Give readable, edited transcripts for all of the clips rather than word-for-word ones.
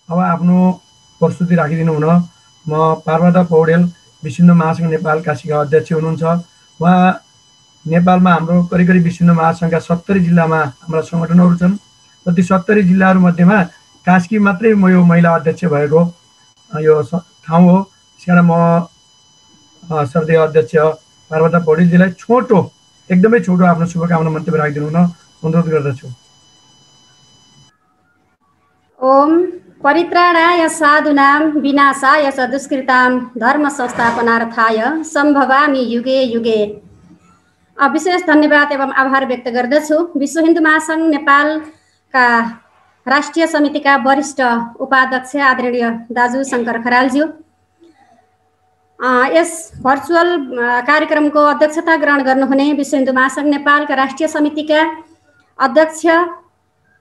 अब आफ्नो प्रस्तुति राखिदिनु हुन म पार्वता पौडेल विश्व हिन्दू महासङ्घ नेपाल काशीका अध्यक्ष हुनुहुन्छ। उहाँ नेपालमा हाम्रो करिब करिब विश्व हिन्दू महासङ्घका 70 जिल्लामा हाम्रा सङ्गठनहरू छन् र ती 70 जिल्लाहरू मध्येमा कास्की मात्रै म यो महिला अध्यक्ष भएको यो ठाउँ हो। त्यसकारण म श्रद्धेय अध्यक्ष पार्वता पौडेलजीलाई एकदमै छोटो आफ्नो शुभकामना मन्तव्य राखिदिनु हुन अनुरोध गर्दछु। ओम परित्राणाय साधूनां विनाशाय च दुष्कृतां धर्म संस्थापनार्थाय सम्भवामि युगे युगे। विशेष धन्यवाद एवं आभार व्यक्त गर्दछु विश्व हिन्दू महासङ्घ नेपालका राष्ट्रिय समितिका वरिष्ठ उपाध्यक्ष आदरणीय दाजु शङ्कर खरालज्यू, यस भर्चुअल कार्यक्रमको अध्यक्षता ग्रहण गर्नुहुने विश्व हिन्दू महासङ्घ नेपालका राष्ट्रिय समितिका अध्यक्ष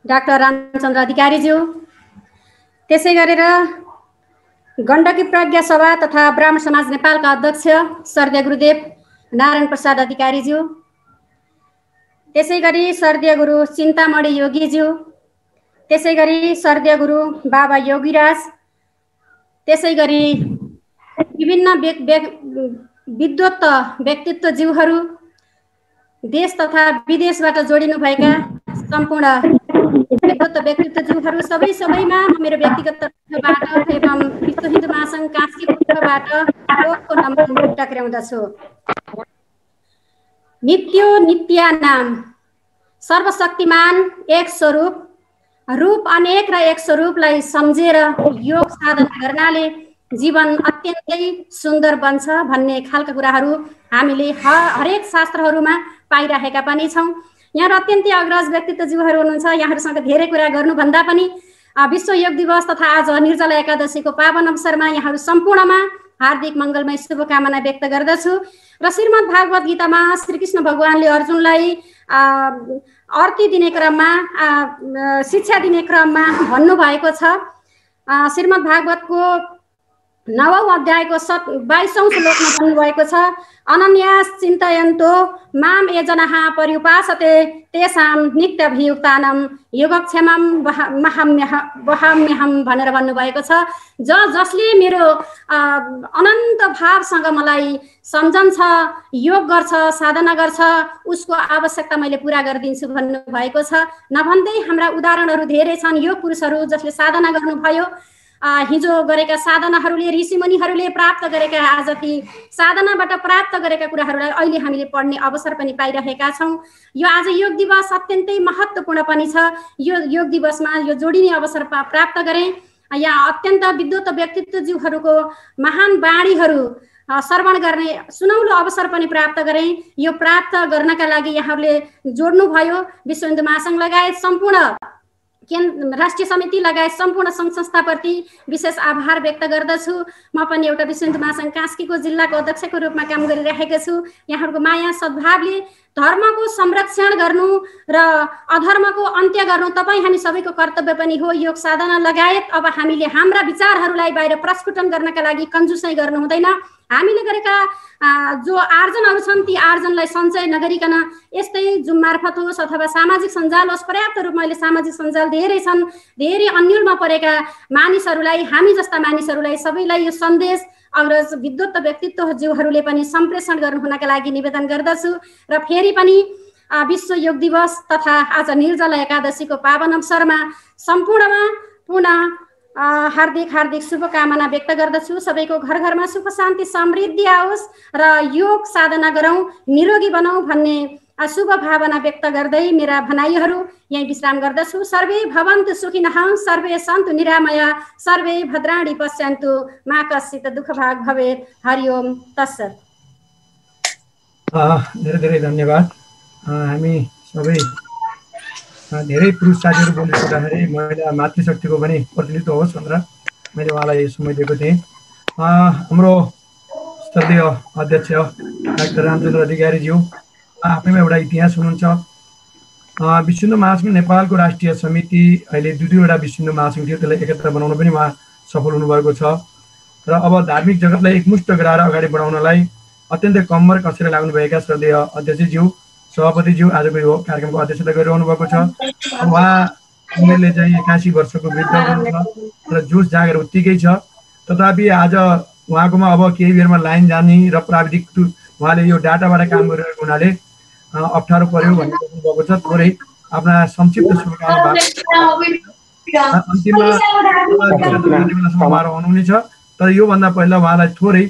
डाक्टर रामचन्द्र अधिकारीज्यू, त्यसै गरेर गण्डकी प्रज्ञा सभा तथा ब्राह्मण समाज नेपालका अध्यक्ष स्वर्गीय गुरुदेव नारायण प्रसाद अधिकारीज्यू, त्यसै गरी स्वर्गीय गुरु चिन्तामणि योगीज्यू, त्यसै गरी स्वर्गीय गुरु बाबा योगीराज, त्यसै गरी विभिन्न विद्वत व्यक्तित्वज्यूहरू, देश तथा विदेशबाट जोडिनुभएका सम्पूर्ण विद्वत व्यक्तित्वज्यूहरू सबैमा मेरो व्यक्तिगत तर्फबाट एवं विश्व हिन्दू महासङ्घ कास्कीको तर्फबाट कोटको नमन टक्र्याउँदछु। नित्यो नित्यानाम सर्वशक्तिमान एक स्वरूप, रूप अनेक र एक स्वरूपलाई सम्झेर योग साधना गर्नाले जीवन अत्यन्तै सुन्दर बन्छ भन्ने खालका कुराहरू हामीले हरेक शास्त्रहरूमा पाइरहेका पनि छौँ। यहाँ अत्यन्तै अग्रज व्यक्तित्वज्यूहरू हुनुहुन्छ। यहाँहरूसँग धेरै कुरा गर्नुभन्दा पनि विश्व योग दिवस तथा आज निर्जला एकादशीको पावन अवसरमा यहाँहरू सम्पूर्णमा हार्दिक मङ्गलमय शुभकामना व्यक्त गर्दछु। र श्रीमद् भागवत गीतामा श्रीकृष्ण भगवानले अर्जुनलाई आरती दिने क्रममा शिक्षा दिने क्रममा भन्नुभएको छ। श्रीमद् भागवतको 9औं अध्यायको 22औं श्लोकमा भन्नुभएको छ, अनन्यास चिन्तयन्तो माम ये जनाः पर्युपासते तेषां नित्यभियुक्तानां योगक्षेमं वहाम्यहं भनेर भन्नुभएको छ। जसले मेरो अनन्त भावसँग मलाई सम्झन्छ, योग गर्छ, साधना गर्छ, उसको आवश्यकता मैले पूरा गरिदिन्छु भन्नुभएको छ। नभन्दै हाम्रा उदाहरणहरू धेरै छन्। योग पुरुषहरू जसले साधना गर्नुभयो, हिजो गरेका साधनाहरूले ऋषिमुनिहरूले प्राप्त गरेका आज ती साधनाबाट प्राप्त गरेका कुराहरूलाई अहिले हामीले पढ्ने अवसर पनि पाइरहेका छौँ। यो आज योग दिवस अत्यन्तै महत्त्वपूर्ण पनि छ। यो योग दिवसमा यो जोडिने अवसर प्राप्त गरेँ। यहाँ अत्यन्त विद्वत व्यक्तित्वज्यूहरूको महान बाणीहरू श्रवण गर्ने सुनौलो अवसर पनि प्राप्त गरेँ। यो प्राप्त गर्नका लागि यहाँहरूले जोड्नुभयो। विश्व हिन्दू महासङ्घ लगायत सम्पूर्ण राष्ट्रिय समिति लगायत सम्पूर्ण सङ्घ संस्थाप्रति विशेष आभार व्यक्त गर्दछु। म पनि एउटा विश्व हिन्दू महासङ्घ कास्कीको जिल्लाको अध्यक्षको रूपमा काम गरिरहेको छु। यहाँहरूको माया सद्भावले धर्मको संरक्षण गर्नु र अधर्मको अन्त्य गर्नु तपाईँ हामी सबैको कर्तव्य पनि हो। योग साधना लगायत अब हामीले हाम्रा विचारहरूलाई बाहिर प्रस्फुटन गर्नका लागि कन्जुसाइ गर्नु हुँदैन। हामीले गरेका जो आर्जनहरू छन् ती आर्जनलाई सञ्चय नगरिकन यस्तै जुम मार्फत होस् अथवा सामाजिक सञ्जाल होस्, पर्याप्त रूपमा अहिले सामाजिक सञ्जाल धेरै छन्। धेरै अन्यलमा परेका मानिसहरूलाई, हामी जस्ता मानिसहरूलाई सबैलाई यो सन्देश अग्रज विद्वत व्यक्तित्वज्यूहरूले पनि सम्प्रेषण गर्नु हुनका लागि निवेदन गर्दछु। र फेरि पनि विश्व योग दिवस तथा आज निर्जला एकादशीको पावन अवसरमा सम्पूर्णमा पुनः हार्दिक हार्दिक शुभकामना व्यक्त गर्दछु। सबैको घर घरमा सुख शान्ति समृद्धि आओस् र योग साधना गरौँ, निरोगी बनाऊ भन्ने शुभ भावना व्यक्त गर्दै मेरा भनाइहरू यही विश्राम गर्दछु। सर्वे भवन्तु सुखिनः, सर्वे सन्तु निरामया, सर्वे भद्राणि पश्यन्तु, मा कश्चित् दुःखभाग् भवेत्। हरि ओम तत्सत्। धेरै धेरै धन्यवाद। हामी सबै धेरै पुरुष साथीहरू बोलिसक्दाखेरि महिला मातृशक्तिको पनि प्रतिनिधित्व होस् भनेर मैले उहाँलाई समय दिएको थिएँ। हाम्रो श्रद्धेय अध्यक्ष डाक्टर रामचन्द्र अधिकारीज्यू आफैमा एउटा इतिहास हुनुहुन्छ। विश्व हिन्दू महासङ्घ नेपालको राष्ट्रिय समिति अहिले दुईवटा विश्व हिन्दू महासङ्घ थियो, त्यसलाई एकत्र बनाउन पनि उहाँ सफल हुनुभएको छ। र अब धार्मिक जगतलाई एकमुष्ट गराएर अगाडि बढाउनलाई अत्यन्तै कम्मर कसेर लाग्नुभएका श्रद्धेय अध्यक्षज्यू, सभापतिज्यू आजको यो कार्यक्रमको अध्यक्षता गरिरहनु भएको छ। उहाँ उमेरले चाहिँ 81 वर्षको वृद्ध हुनुहुन्छ र जोस जाँगर उत्तिकै छ। तथापि आज उहाँकोमा अब केही बेरमा लाइन जाने र प्राविधिक उहाँले यो डाटाबाट काम गरिरहेको हुनाले अप्ठ्यारो पर्यो भन्ने भएको छ। थोरै आफ्ना संक्षिप्त शुभकामना अन्तिममा उहाँहरू आउनुहुनेछ, तर योभन्दा पहिला उहाँलाई थोरै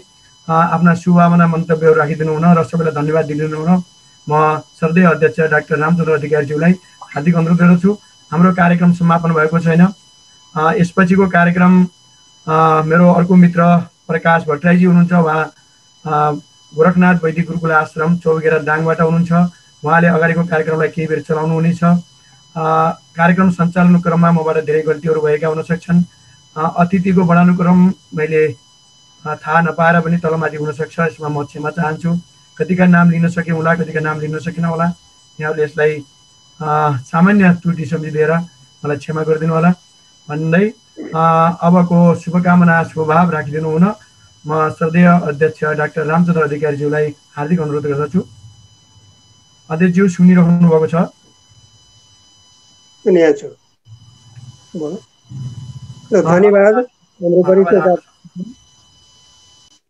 आफ्ना शुभकामना मन्तव्यहरू राखिदिनु हुन र सबैलाई धन्यवाद दिनु हुन म श्रद्धेय अध्यक्ष डाक्टर रामचन्द्र अधिकारीज्यूलाई हार्दिक अनुरोध गर्दछु। हाम्रो कार्यक्रम समापन भएको छैन। यसपछिको कार्यक्रम मेरो अर्को मित्र प्रकाश भट्टराईजी हुनुहुन्छ। उहाँ गोरखनाथ वैदिक गुरुकुल आश्रम चौबगेरा दाङबाट हुनुहुन्छ। उहाँले अगाडिको कार्यक्रमलाई केही बेर चलाउनु हुनेछ। कार्यक्रम सञ्चालन क्रममा मबाट धेरै गल्तीहरू भएका हुन सक्छन्। अतिथिको बढानुक्रम मैले थाहा नपाएर पनि तलमाथि हुनसक्छ, यसमा म क्षमा चाहन्छु। कतिका नाम लिन सकेँ होला, कतिका नाम लिन सकिनँ होला। यहाँहरूले यसलाई सामान्य त्रुटि सम्झिदिएर मलाई क्षमा गरिदिनु होला भन्दै अबको शुभकामना शुभभाव राखिदिनु हुन म श्रद्धेय अध्यक्ष डाक्टर रामचन्द्र अधिकारीज्यूलाई हार्दिक अनुरोध गर्दछु। अध्यक्षज्यू सुनिरहनु भएको छ? धन्यवाद। हाम्रो वरिष्ठ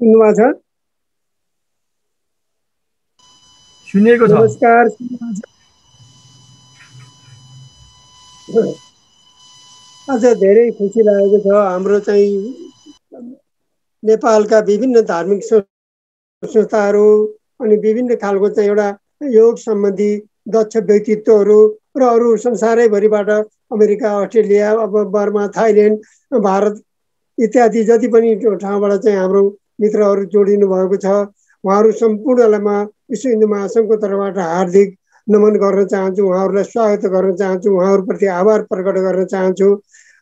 सुन्नुभएको छ? सुनिएको छ। नमस्कार। आज धेरै खुसी लागेको छ। हाम्रो चाहिँ नेपालका विभिन्न धार्मिक संस्थाहरू अनि विभिन्न खालको चाहिँ एउटा योग सम्बन्धी दक्ष व्यक्तित्वहरू र अरू संसारैभरिबाट अमेरिका, अस्ट्रेलिया, अब बर्मा, थाइल्यान्ड, भारत इत्यादि जति पनि ठाउँबाट चाहिँ हाम्रो मित्रहरू जोडिनु भएको छ। उहाँहरू सम्पूर्णलाई म विश्व हिन्दू महासङ्घको तर्फबाट हार्दिक नमन गर्न चाहन्छु। उहाँहरूलाई स्वागत गर्न चाहन्छु। उहाँहरूप्रति आभार प्रकट गर्न चाहन्छु।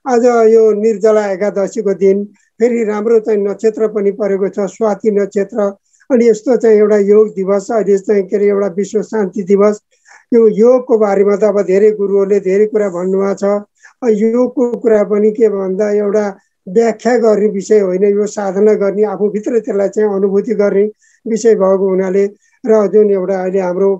आज यो निर्जला एकादशीको दिन फेरि राम्रो चाहिँ नक्षत्र पनि परेको छ, स्वाति नक्षत्र। अनि यस्तो चाहिँ एउटा योग दिवस, अहिले चाहिँ के अरे एउटा विश्व शान्ति दिवस। यो योगको बारेमा त अब धेरै गुरुहरूले धेरै कुरा भन्नुभएको छ। योगको कुरा पनि के भन्दा एउटा व्याख्या गर्ने विषय होइन, यो साधना गर्ने, आफूभित्र त्यसलाई चाहिँ अनुभूति गर्ने विषय भएको हुनाले र जुन एउटा अहिले हाम्रो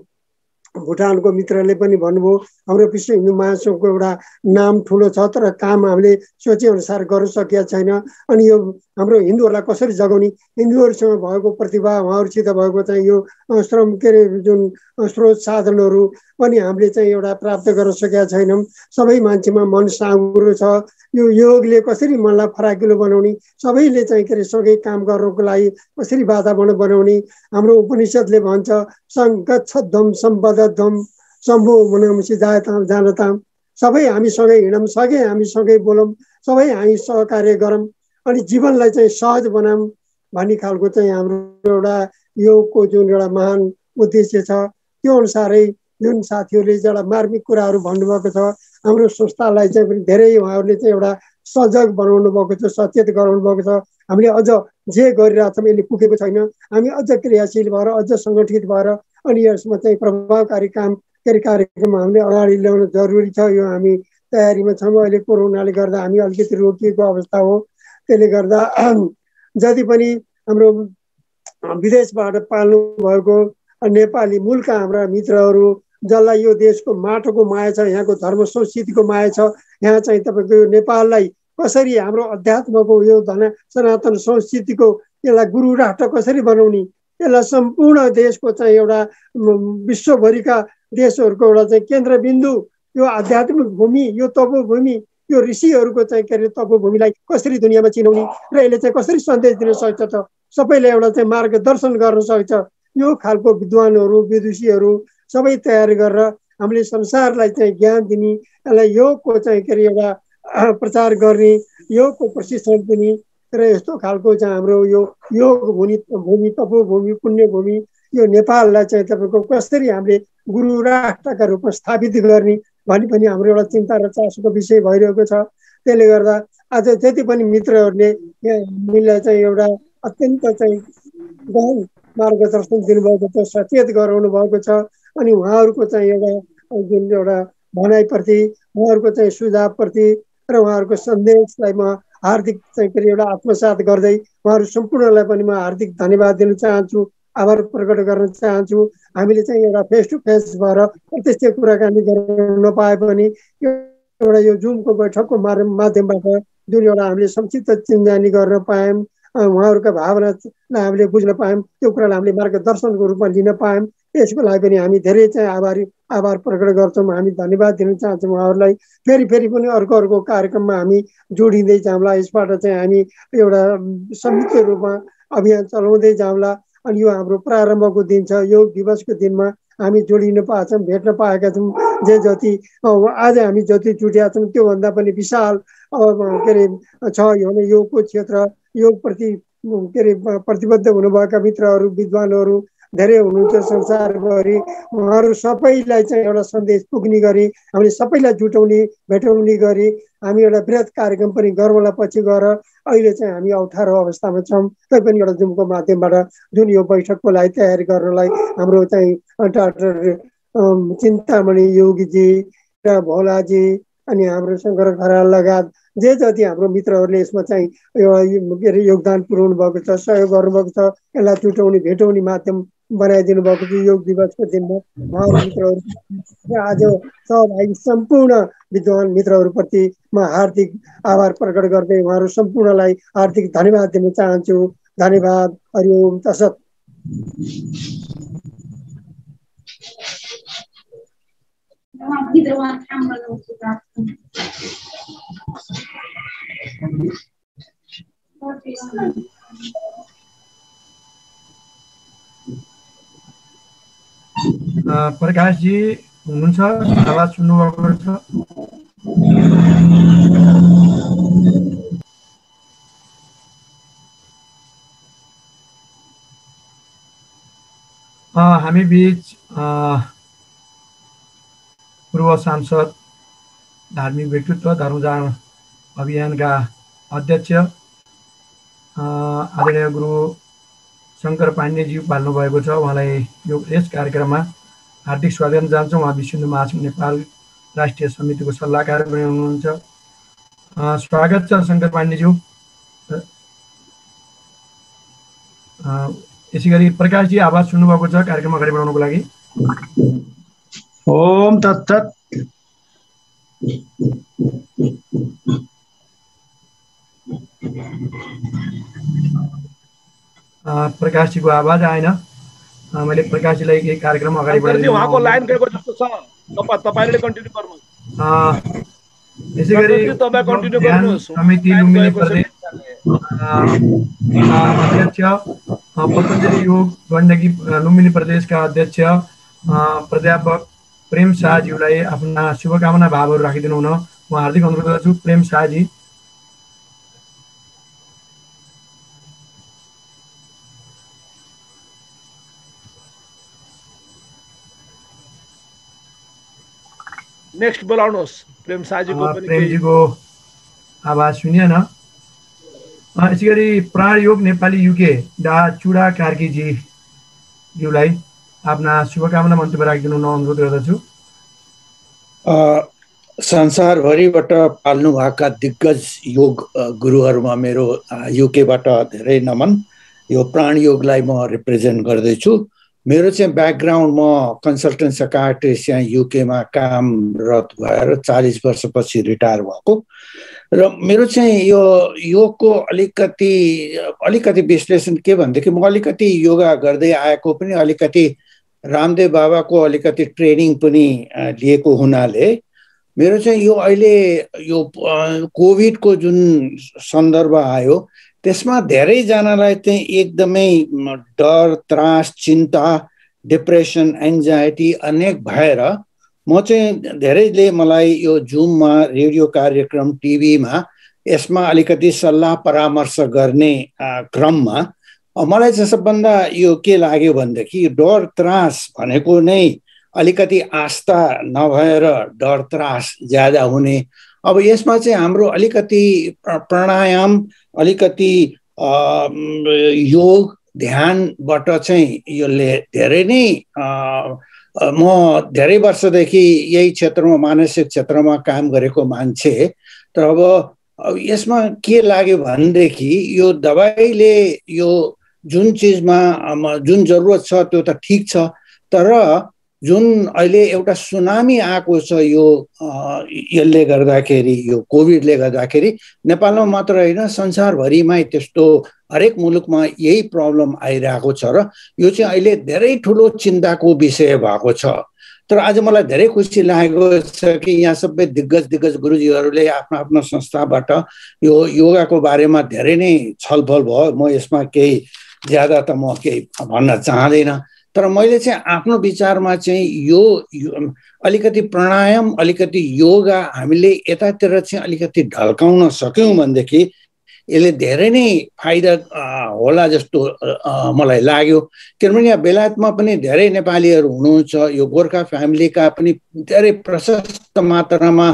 भुटानको मित्रले पनि भन्नुभयो, हाम्रो विश्व हिन्दू महासङ्घको एउटा नाम ठुलो छ, तर काम हामीले सोचेअनुसार गर्न सकेका छैन। अनि यो हाम्रो हिन्दूहरूलाई कसरी जगाउने, हिन्दूहरूसँग भएको प्रतिभा, उहाँहरूसित भएको चाहिँ यो श्रम के अरे जुन स्रोत साधनहरू पनि हामीले चाहिँ एउटा प्राप्त गर्न सकेका छैनौँ। सबै मान्छेमा मन साँगुरो छ। यो योगले कसरी मनलाई फराकिलो बनाउने, सबैले चाहिँ के अरे सँगै काम गर्नको लागि कसरी वातावरण बनाउने। हाम्रो उपनिषद्ले भन्छ सङ्गच्छध्वम सम्पदध्वम शम्भो मनमसी जानताम। सबै हामी सँगै हिँडौँ, सँगै हामी सँगै बोलौँ, सबै हामी सहकार्य गरौँ अनि जीवनलाई चाहिँ सहज बनाऊँ भन्ने खालको चाहिँ हाम्रो एउटा योगको जुन एउटा महान उद्देश्य छ। त्यो अनुसारै जुन साथीहरूले एउटा मार्मिक कुराहरू भन्नुभएको छ, हाम्रो संस्थालाई चाहिँ पनि धेरै उहाँहरूले चाहिँ एउटा सजग बनाउनु भएको छ, सचेत गराउनु भएको छ। हामीले अझ जे गरिरहेछौँ यसले पुगेको छैन, हामी अझ क्रियाशील भएर, अझ सङ्गठित भएर अनि यसमा चाहिँ प्रभावकारी कार्यक्रम हामीले अगाडि ल्याउन जरुरी छ। यो हामी तयारीमा छौँ। अहिले कोरोनाले गर्दा हामी अलिकति रोकिएको अवस्था हो। त्यसले गर्दा जति पनि हाम्रो विदेशबाट पाल्नु भएको नेपाली मूलका हाम्रा मित्रहरू जसलाई यो देशको माटोको माया छ, यहाँको धर्म संस्कृतिको माया छ, यहाँ चाहिँ तपाईँको यो नेपाललाई कसरी हाम्रो अध्यात्मको यो सनातन संस्कृतिको यसलाई गुरु राष्ट्र कसरी बनाउने, यसलाई सम्पूर्ण देशको चाहिँ एउटा विश्वभरिका देशहरूको एउटा चाहिँ केन्द्रबिन्दु, यो आध्यात्मिक भूमि, यो तपोभूमि, यो ऋषिहरूको चाहिँ के अरे तपोभूमिलाई कसरी दुनियाँमा चिनाउने र यसले चाहिँ कसरी सन्देश दिन सक्छ त सबैलाई एउटा चाहिँ मार्गदर्शन गर्न सक्छ। यो खालको विद्वानहरू, विदुषीहरू सबै तयार गरेर हामीले संसारलाई चाहिँ ज्ञान दिने, यसलाई योगको चाहिँ के अरे एउटा प्रचार गर्ने, योगको प्रशिक्षण दिने र यस्तो खालको चाहिँ हाम्रो यो योग भूमि, तपोभूमि, पुण्यभूमि यो नेपाललाई चाहिँ तपाईँको कसरी हामीले गुरु राष्ट्रका रूपमा स्थापित गर्ने भन्ने पनि हाम्रो एउटा चिन्ता र चासोको विषय भइरहेको छ। त्यसले गर्दा आज जति पनि मित्रहरूले हामीलाई चाहिँ एउटा अत्यन्त चाहिँ गहन मार्गदर्शन दिनुभएको छ, सचेत गराउनु भएको छ। अनि उहाँहरूको चाहिँ एउटा जुन एउटा भनाइप्रति, उहाँहरूको चाहिँ सुझावप्रति र उहाँहरूको सन्देशलाई म हार्दिक चाहिँ के अरे एउटा आत्मसात गर्दै उहाँहरू सम्पूर्णलाई पनि म हार्दिक धन्यवाद दिन चाहन्छु, आभार प्रकट गर्न चाहन्छु। हामीले चाहिँ एउटा फेस टु फेस भएर प्रत्यक्ष कुराकानी गर्न नपाए पनि एउटा यो जुमको बैठकको माध्यमबाट जुन एउटा हामीले संक्षिप्त चिन्जानी गर्न पायौँ, उहाँहरूका भावनालाई हामीले बुझ्न पायौँ, त्यो कुरालाई हामीले मार्गदर्शनको रूपमा लिन पायौँ। यसको लागि पनि हामी धेरै चाहिँ आभार प्रकट गर्छौँ। हामी धन्यवाद दिन चाहन्छौँ उहाँहरूलाई। फेरि पनि अर्को कार्यक्रममा हामी जोडिँदै जाउँला। यसबाट चाहिँ हामी एउटा संयुक्त रूपमा अभियान चलाउँदै जाउँला। अनि यो हाम्रो प्रारम्भको दिन छ। योग दिवसको दिनमा हामी जोडिन पाएका छौँ, भेट्न पाएका छौँ। जति आज हामी जति जुटेका छौँ त्योभन्दा पनि विशाल के अरे छ भने योगको क्षेत्र, योगप्रति के अरे प्रतिबद्ध हुनुभएका मित्रहरू, विद्वानहरू धेरै हुनुहुन्छ संसारभरि। उहाँहरू सबैलाई चाहिँ एउटा सन्देश पुग्ने गरी, हामीले सबैलाई जुटाउने भेटाउने गरी हामी एउटा बृहत कार्यक्रम पनि गरौँला पछि गएर। अहिले चाहिँ हामी अप्ठ्यारो अवस्थामा छौँ, तैपनि एउटा जुमको माध्यमबाट जुन यो बैठकको लागि तयारी गर्नलाई हाम्रो चाहिँ डाक्टर चिन्तामणि योगीजी र भोलाजी अनि हाम्रो शङ्कर खराल लगायत जति हाम्रो मित्रहरूले यसमा चाहिँ के अरे योगदान पुर्याउनु भएको छ, सहयोग गर्नुभएको छ। यसलाई जुटाउने भेटाउने माध्यम बनाइदिनु भएको छ। योग दिवसको दिनमा उहाँहरू मित्रहरू आज सहभागी सम्पूर्ण विद्वान मित्रहरूप्रति म हार्दिक आभार प्रकट गर्दै उहाँहरू सम्पूर्णलाई हार्दिक धन्यवाद दिन चाहन्छु। धन्यवाद। हरिओम तत्सत। प्रकाशजी हुनुहुन्छ? आवाज सुन्नुभएको छ? हामी बीच पूर्व सांसद, धार्मिक व्यक्तित्व, धर्मजान अभियानका अध्यक्ष आदरणीय गुरु शङ्कर पाण्डेज्यू पाल्नु भएको छ। उहाँलाई यस कार्यक्रममा हार्दिक स्वागत गर्न चाहन्छौँ। उहाँ विश्व हिन्दू महासङ्घ नेपाल राष्ट्रिय समितिको सल्लाहकार पनि हुनुहुन्छ। स्वागत छ शङ्कर पाण्डेज्यू। यसै गरी प्रकाशजी आवाज सुन्नुभएको छ कार्यक्रम अगाडि बढाउनको लागि? ओम तत्सत। प्रकाशजीको आवाज आएन। मैले प्रकाशजीलाई केही कार्यक्रम अगाडि बढाइदिनु। उहाँको लाइन गएको जस्तो छ, तपाईले कन्टिन्यू गर्नुहोस्। यसै गरी समिति लुम्बिनी प्रदेश अध्यक्ष, पतञ्जलि योग गण्डकी लुम्बिनी प्रदेशका अध्यक्ष प्राध्यापक प्रेम शाहज्यूलाई आफ्ना शुभकामना भावहरू राखिदिनु हुन म हार्दिक अनुरोध गर्छु। प्रेम शाहजी। नेक्स्ट बोलाउनुहोस् प्रेम शाहजीको पनि। प्रेमजीको आवाज सुनिएन। यसै गरी प्राण योग नेपाली युके डा चुडा कार्कीजी ज्यूलाई आफ्ना शुभकामना मन्तव्य राखिदिनु हुन अनुरोध गर्दछु। संसारभरिबाट पाल्नु भएका दिग्गज योग गुरुहरूमा मेरो युकेबाट धेरै नमन। यो प्राण योगलाई म रिप्रेजेन्ट गर्दैछु। मेरो चाहिँ ब्याकग्राउन्ड, म कन्सल्टेन्ट साइकाट्रिस्ट यहाँ युकेमा कामरत भएर 40 वर्षपछि रिटायर भएको र मेरो चाहिँ यो योगको अलिकति विश्लेषण के भनेदेखि म अलिकति योगा गर्दै आएको पनि, अलिकति रामदेव बाबाको अलिकति ट्रेनिङ पनि लिएको हुनाले मेरो चाहिँ यो अहिले यो कोभिडको जुन सन्दर्भ आयो त्यसमा धेरैजनालाई चाहिँ एकदमै डर, त्रास, चिन्ता, डिप्रेसन, एन्जाइटी अनेक भएर म चाहिँ धेरैले मलाई यो जुममा, रेडियो कार्यक्रम, टिभीमा यसमा अलिकति सल्लाह परामर्श गर्ने क्रममा मलाई चाहिँ सबभन्दा यो के लाग्यो भनेदेखि डर, त्रास भनेको नै अलिकति आस्था नभएर डर, त्रास ज्यादा हुने। अब यसमा चाहिँ हाम्रो अलिकति प्राणायाम, अलिकति योग, ध्यानबाट चाहिँ यसले धेरै नै म धेरै वर्षदेखि यही क्षेत्रमा, मानसिक क्षेत्रमा काम गरेको मान्छे। तर अब यसमा के लाग्यो भनेदेखि यो दबाईले यो जुन चिजमा जुन जरुरत छ त्यो त ठिक छ, तर जुन अहिले एउटा सुनामी आएको छ यो यसले गर्दाखेरि, यो कोभिडले गर्दाखेरि नेपालमा मात्र होइन संसारभरिमै त्यस्तो हरेक मुलुकमा यही प्रब्लम आइरहेको छ र यो चाहिँ अहिले धेरै ठुलो चिन्ताको विषय भएको छ। तर आज मलाई धेरै खुसी लागेको छ कि यहाँ सबै दिग्गज गुरुजीहरूले आफ्नो आफ्नो संस्थाबाट यो योगाको बारेमा धेरै नै छलफल भयो। म यसमा केही ज्यादा त म केही भन्न चाहँदैन, तर मैले चाहिँ आफ्नो विचारमा चाहिँ यो अलिकति प्राणायाम, अलिकति योगा हामीले यतातिर चाहिँ अलिकति ढल्काउन सक्यौँ भनेदेखि यसले धेरै नै फाइदा होला जस्तो मलाई लाग्यो। किनभने यहाँ बेलायतमा पनि धेरै नेपालीहरू हुनुहुन्छ, यो गोर्खा फ्यामिलीका पनि धेरै प्रशस्त मात्रामा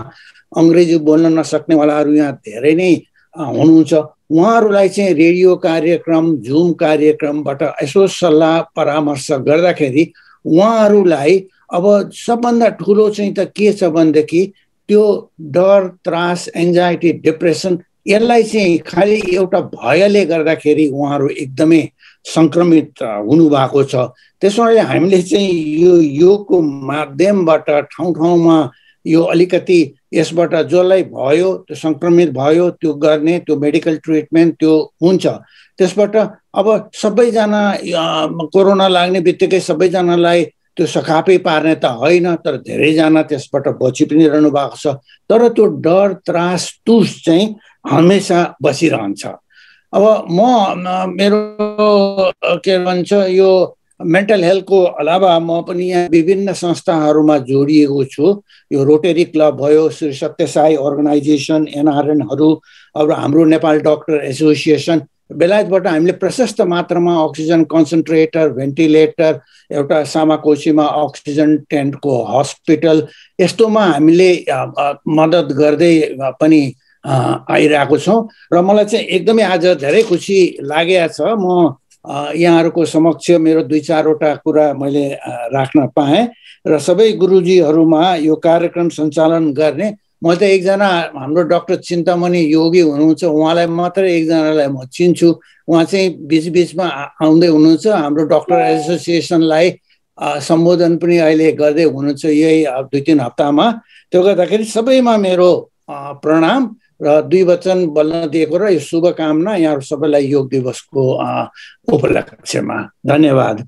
अङ्ग्रेजी बोल्न नसक्नेवालाहरू यहाँ धेरै नै हुनुहुन्छ। उहाँहरूलाई चाहिँ रेडियो कार्यक्रम, जुम कार्यक्रमबाट यसो सल्लाह परामर्श गर्दाखेरि उहाँहरूलाई अब सबभन्दा ठुलो चाहिँ त के छ भनेदेखि त्यो डर, त्रास, एङ्जाइटी, डिप्रेसन यसलाई चाहिँ खालि एउटा भयले गर्दाखेरि उहाँहरू एकदमै सङ्क्रमित हुनुभएको छ। त्यसैले हामीले चाहिँ यो योगको माध्यमबाट ठाउँ ठाउँमा यो अलिकति यसबाट जसलाई भयो, त्यो सङ्क्रमित भयो, त्यो गर्ने, त्यो मेडिकल ट्रिटमेन्ट त्यो हुन्छ। त्यसबाट अब सबैजना कोरोना लाग्ने बित्तिकै सबैजनालाई त्यो सखापै पार्ने त होइन, तर धेरैजना त्यसबाट बचि पनि रहनु भएको छ। तर त्यो डर, त्रास, तुस चाहिँ हमेसा बसिरहन्छ। अब म मेरो के भन्छ यो मेन्टल हेल्थको अलावा म पनि यहाँ विभिन्न संस्थाहरूमा जोडिएको छु। यो रोटरी क्लब भयो, श्री सत्य साई अर्गनाइजेसन, एनआरएनहरू, अब हाम्रो नेपाल डक्टर एसोसिएसन, बेलायतबाट हामीले प्रशस्त मात्रामा अक्सिजन कन्सन्ट्रेटर, भेन्टिलेटर, एउटा सामाकोसीमा अक्सिजन टेन्टको हस्पिटल, यस्तोमा हामीले मद्दत गर्दै पनि आइरहेको छौँ। र मलाई चाहिँ एकदमै आज धेरै खुसी लागेको छ। म यहाँहरूको समक्ष मेरो 2-4वटा कुरा मैले राख्न पाएँ र सबै गुरुजीहरूमा यो कार्यक्रम सञ्चालन गर्ने म त एकजना हाम्रो डाक्टर चिन्तामणि योगी हुनुहुन्छ, उहाँलाई मात्रै एकजनालाई म चिन्छु। उहाँ चाहिँ बिचबिचमा आउँदै हुनुहुन्छ, हाम्रो डक्टर एसोसिएसनलाई सम्बोधन पनि अहिले गर्दै हुनुहुन्छ यही 2-3 हप्तामा। त्यो गर्दाखेरि सबैमा मेरो प्रणाम र 2 वचन बोल्न दिएको र यो शुभकामना यहाँहरू सबैलाई योग दिवसको उपलक्ष्यमा। धन्यवाद।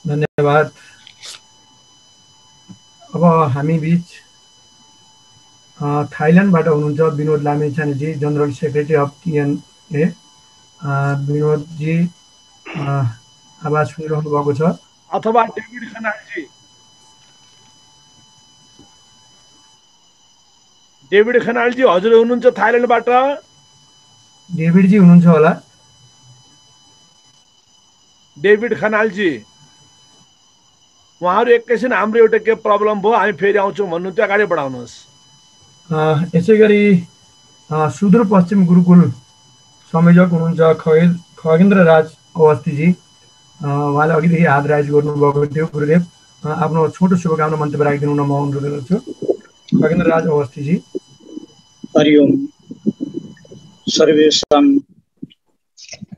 धन्यवाद। अब हामी बिच थाइल्यान्डबाट हुनुहुन्छ विनोद लामिछानेजी, जनरल सेक्रेटरी अफ टिएनए। विनोदजी आवाज सुनिरहनु भएको छ? अथवा डेभिड खनालजी, डेभिड खनालजी हजुर हुनुहुन्छ थाइल्यान्डबाट? डेभिडजी हुनुहुन्छ होला? डेभिड खनालजी, उहाँहरू एकैछिन हाम्रो एउटा के प्रब्लम भयो, हामी फेरि आउँछौँ भन्नुहुन्थ्यो, अगाडि बढाउनुहोस्। यसै गरी सुदूरपश्चिम गुरुकुल संयोजक हुनुहुन्छ खगेन्द्र राज अवस्थीजी, उहाँले अघिदेखि हात राइज गर्नुभएको थियो। गुरुदेव आफ्नो छोटो शुभकामना मन्तव्य राखिदिनु न म अनुरोध गर्दछु। खगेन्द्र राज अवस्थीजी। हरि ओम। सर्वेषां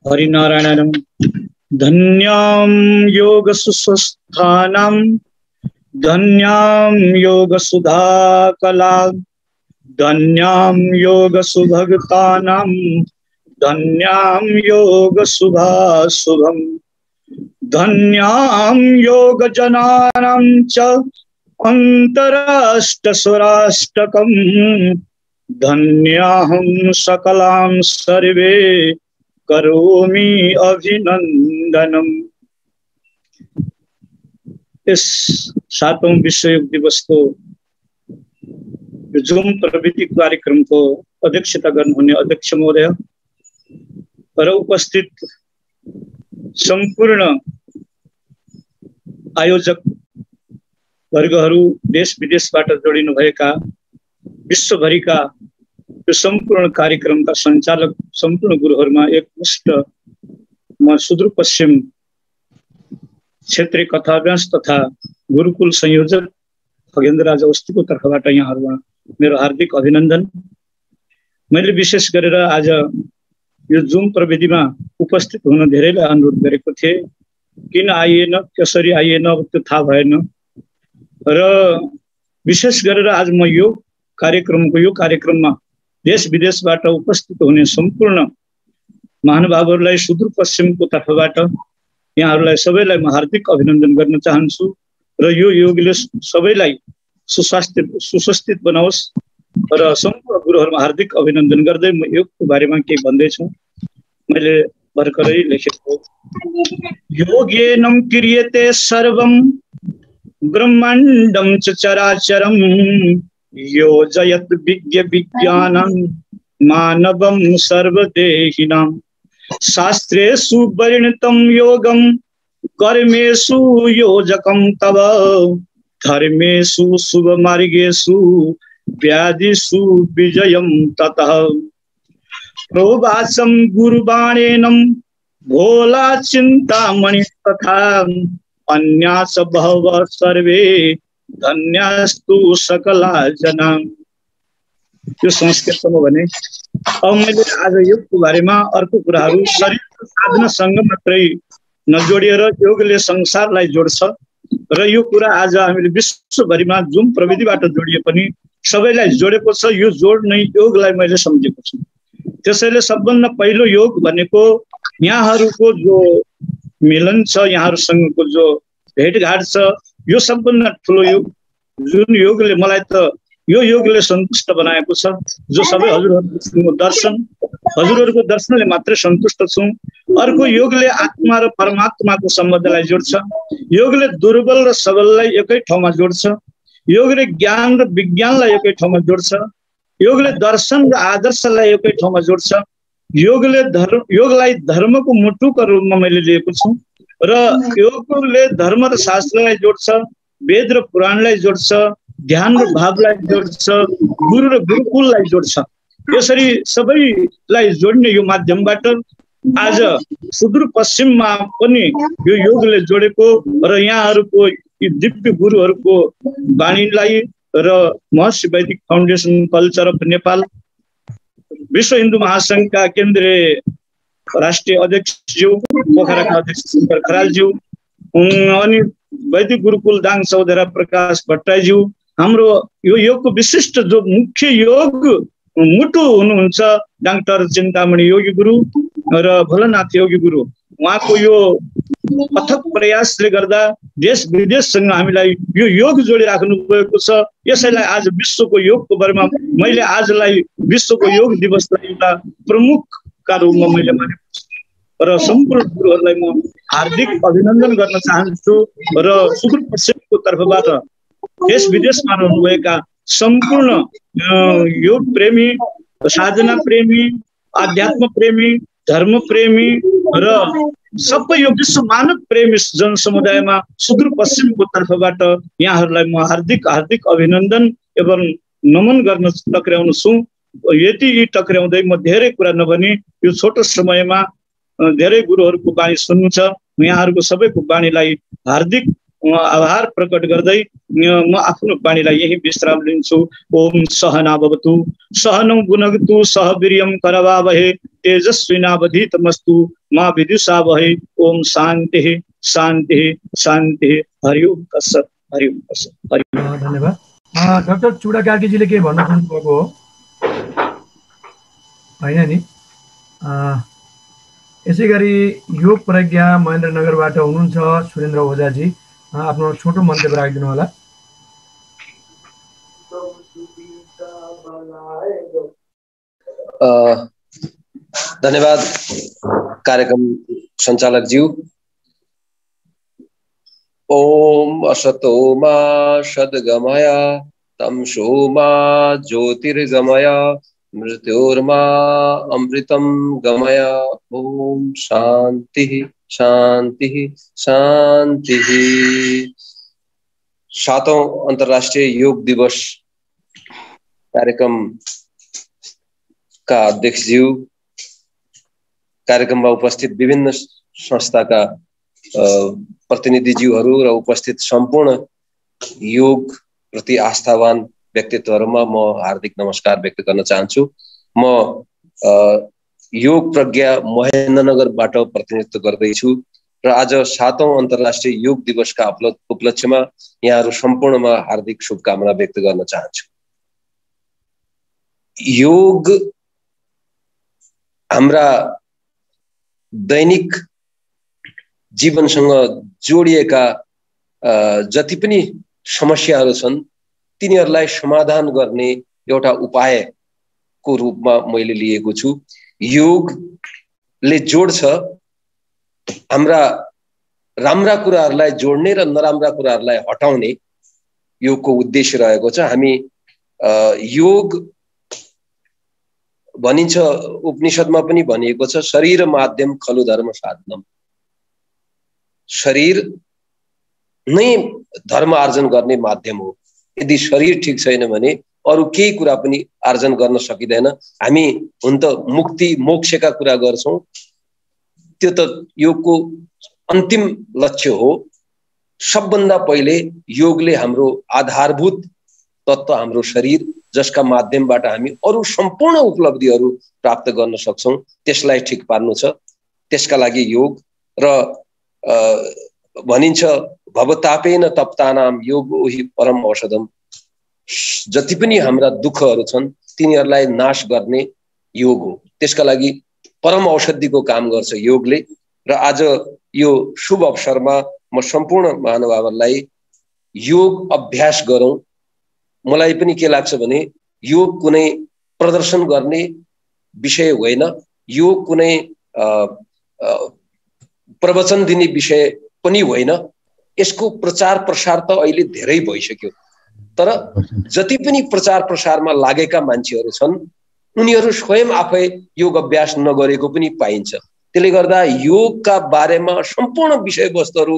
हरिनारायणं। धन्यां योग सुस्वस्थानां, धन्यां योग सुधा कला, धन्यां योग सुभक्तानां, धन्यां योग शुभाशुभं, धन्यां योग जनानां च अन्तराष्टस्वराष्टकम्, धन्याहं सकलां सर्वे करोमि अभिनन्दनम्। इस 7औं विश्व योग दिवस को जूम प्रवृत्ति कार्यक्रम को अध्यक्षता गर्नुहुने अध्यक्ष महोदय र उपस्थित संपूर्ण आयोजक वर्गहरू, देश विदेशबाट जोडिनु भएका विश्वभरिका यो सम्पूर्ण कार्यक्रमका सञ्चालक सम्पूर्ण गुरुहरूमा एकमुष्ट म सुदूरपश्चिम क्षेत्रीय कथाभ्यास तथा गुरुकुल संयोजक खगेन्द्र राज अवस्थीको तर्फबाट यहाँहरूमा मेरो हार्दिक अभिनन्दन। मैले विशेष गरेर आज यो जुम प्रविधिमा उपस्थित हुन धेरैलाई अनुरोध गरेको थिएँ, किन आइएन, कसरी आइएन त्यो थाहा भएन। र विशेष गरेर आज म यो कार्यक्रममा देश विदेशबाट उपस्थित हुने सम्पूर्ण महानुभावहरूलाई सुदूरपश्चिमको तर्फबाट यहाँहरूलाई सबैलाई म हार्दिक अभिनन्दन गर्न चाहन्छु र यो योगले सबैलाई सुस्वस्थित बनाओस् र सम्पूर्ण गुरुहरुमा हार्दिक अभिनन्दन गर्दै म योगको बारेमा केही भन्दैछु। मैले भर्खरै लेखेको योगेनं क्रियते सर्वं ब्रह्माण्डं च चराचरं योजयत् विज्ञानं मानवं सर्वदेहिनां शास्त्रेषु वर्णितं योगं कर्मेषु योजकं तव धर्मेषु शुभमार्गेषु व्याधिषु विजयं ततः प्रोवाचं गुरुबाणेनं भोला चिन्तामणि तथा अन्यास बहवः सर्वे धन्यास्तु सकला जना। यो संस्कृतमा भने। अब मैले आज योगको बारेमा अर्को कुराहरू शरीर साधनासँग मात्रै नजोडिएर योगले संसारलाई जोड्छ र यो कुरा आज हामीले विश्वभरिमा जुन प्रविधिबाट जोडिए पनि सबैलाई जोडेको छ। यो जोड नै योगलाई मैले सम्झेको छु। त्यसैले सबभन्दा पहिलो योग भनेको यहाँहरूको जो मिलन छ, यहाँहरूसँगको जो भेटघाट छ, यो सबभन्दा ठुलो योग जुन योगले मलाई त यो योगले सन्तुष्ट बनाएको छ। जो सबै हजुरहरूको दर्शनले मात्रै सन्तुष्ट छु। अर्को योगले आत्मा र परमात्माको सम्बन्धलाई जोड्छ। योगले दुर्बल र सबललाई एकै ठाउँमा जोड्छ। योगले ज्ञान र विज्ञानलाई एकै ठाउँमा जोड्छ। योगले दर्शन र आदर्शलाई एकै ठाउँमा जोड्छ। योगलाई धर्मको मुटुको रूपमा मैले लिएको छु र योगले धर्म र शास्त्रलाई जोड्छ, वेद र पुराणलाई जोड्छ, ध्यान र भावलाई जोड्छ, गुरु र गुरुकुललाई जोड्छ। यसरी सबैलाई जोड्ने यो माध्यमबाट आज सुदूरपश्चिममा पनि यो योगले जोडेको र यहाँहरूको दिव्य गुरुहरूको बाणीलाई र महर्षि वैदिक फाउन्डेसन कल्चर अफ नेपाल, विश्व हिन्दू महासंघका केन्द्रीय राष्ट्रिय अध्यक्षज्यू पोखराका अध्यक्ष शङ्कर खरालज्यू अनि वैदिक गुरुकुल दाङ चौधरा प्रकाश भट्टराईज्यू, हाम्रो यो योगको विशिष्ट जो मुख्य योग मुटु हुनुहुन्छ डाक्टर चिन्तामणि योगी गुरु र भोलानाथ योगी गुरु। उहाँको यो अथक प्रयासले गर्दा देश विदेशसँग हामीलाई यो योग जोडिराख्नु भएको छ। यसैलाई आज विश्वको योगको बारेमा मैले आजलाई विश्वको योग दिवसलाई एउटा प्रमुखका रूपमा मैले मानेको छु र सम्पूर्ण गुरुहरूलाई म हार्दिक अभिनन्दन गर्न चाहन्छु र सुदूरपश्चिमको तर्फबाट देश विदेशमा रहनुभएका सम्पूर्ण योग प्रेमी, साधना प्रेमी, आध्यात्म प्रेमी, धर्म प्रेमी र सबै यो विश्व मानव प्रेमी जन समुदायमा सुदूरपश्चिमको तर्फबाट यहाँहरूलाई म हार्दिक अभिनन्दन एवं नमन गर्न टक्र्याउनु छु। यति टक्र्याउँदै म धेरै कुरा नभनी यो छोटो समयमा धेरै गुरुहरूको बाणी सुन्नु छ। यहाँहरूको सबैको बाणीलाई हार्दिक आभार प्रकट गर्दै म आफ्नो बाणीलाई यही विश्राम लिन्छु। ओम सहना भवतु सहनौ भुनक्तु सह वीर्यं करवावहे तेजस्विनावधीतमस्तु मा विद्विषावहे। ओम शान्तिः शान्तिः शान्तिः। हरि ओम तत्सत्। हरि ओम तत्सत्। हरि ओम। धन्यवाद। डाक्टर चुडा कार्कीजीले के भन्न चाहनुभएको हो होइन नि? यसै गरी योग प्रज्ञा महेन्द्रनगरबाट हुनुहुन्छ सुरेन्द्र ओझाजी, आफ्नो छोटो मन्तव्य राखिदिनु होला। धन्यवाद कार्यक्रम सञ्चालक ज्यू। ओम असतो मा सद्गमय तमसो मा ज्योतिर्गमय मृत्योर्मा अमृतं गमय। ओम शान्तिः शान्तिः शान्तिः। 7औं अन्तर्राष्ट्रिय योग दिवस कार्यक्रम का अध्यक्षज्यू, कार्यक्रममा उपस्थित विभिन्न संस्थाका प्रतिनिधिज्यूहरू र उपस्थित सम्पूर्ण योग प्रति आस्थावान व्यक्तित्वहरूमा म हार्दिक नमस्कार व्यक्त गर्न चाहन्छु। म योग प्रज्ञा महेन्द्रनगरबाट प्रतिनिधित्व गर्दैछु र आज 7औं अन्तर्राष्ट्रिय योग दिवसका उपलक्ष्यमा यहाँहरू सम्पूर्णमा हार्दिक शुभकामना व्यक्त गर्न चाहन्छु। योग हाम्रा दैनिक जीवनसँग जोडिएका जति पनि समस्याहरू छन् तिनीहरूलाई समाधान गर्ने एउटा उपायको रूपमा मैले लिएको छु। योगले जोड्छ हाम्रा राम्रा कुराहरूलाई जोड्ने र नराम्रा कुराहरूलाई हटाउने योगको उद्देश्य रहेको छ। हामी योग भनिन्छ, उपनिषदमा पनि भनिएको छ, शरीर माध्यम खलु धर्म साधनम। शरीर नै धर्म आर्जन गर्ने माध्यम हो। यदि शरीर ठिक छैन भने अरू केही कुरा पनि आर्जन गर्न सकिँदैन। हामी हुन त मुक्ति मोक्षका कुरा गर्छौं, त्यो त योगको अन्तिम लक्ष्य हो। सबभन्दा पहिले योगले हाम्रो आधारभूत तत्त्व हाम्रो शरीर, जसका माध्यमबाट हामी अरू सम्पूर्ण उपलब्धिहरू प्राप्त गर्न सक्छौं, त्यसलाई ठिक पार्नु छ। त्यसका लागि योग र भनिन्छ भवतापेन तप्तानाम योगो हि परम औषधम। जति पनि हाम्रा दुःखहरू छन् तिनीहरूलाई नाश गर्ने योग हो। त्यसका लागि परम औषधिको काम गर्छ योगले। र आज यो शुभ अवसरमा म सम्पूर्ण महानुभावहरूलाई योग अभ्यास गरौं। मलाई पनि के लाग्छ भने योग कुनै प्रदर्शन गर्ने विषय होइन, योग कुनै प्रवचन दिने विषय पनि होइन। यसको प्रचार प्रसार त अहिले धेरै भइसक्यो, तर जति पनि प्रचार प्रसारमा लागेका मान्छेहरू छन् उनीहरू स्वयं आफै योग अभ्यास नगरेको पनि पाइन्छ। त्यसले गर्दा योगका बारेमा सम्पूर्ण विषयवस्तुहरू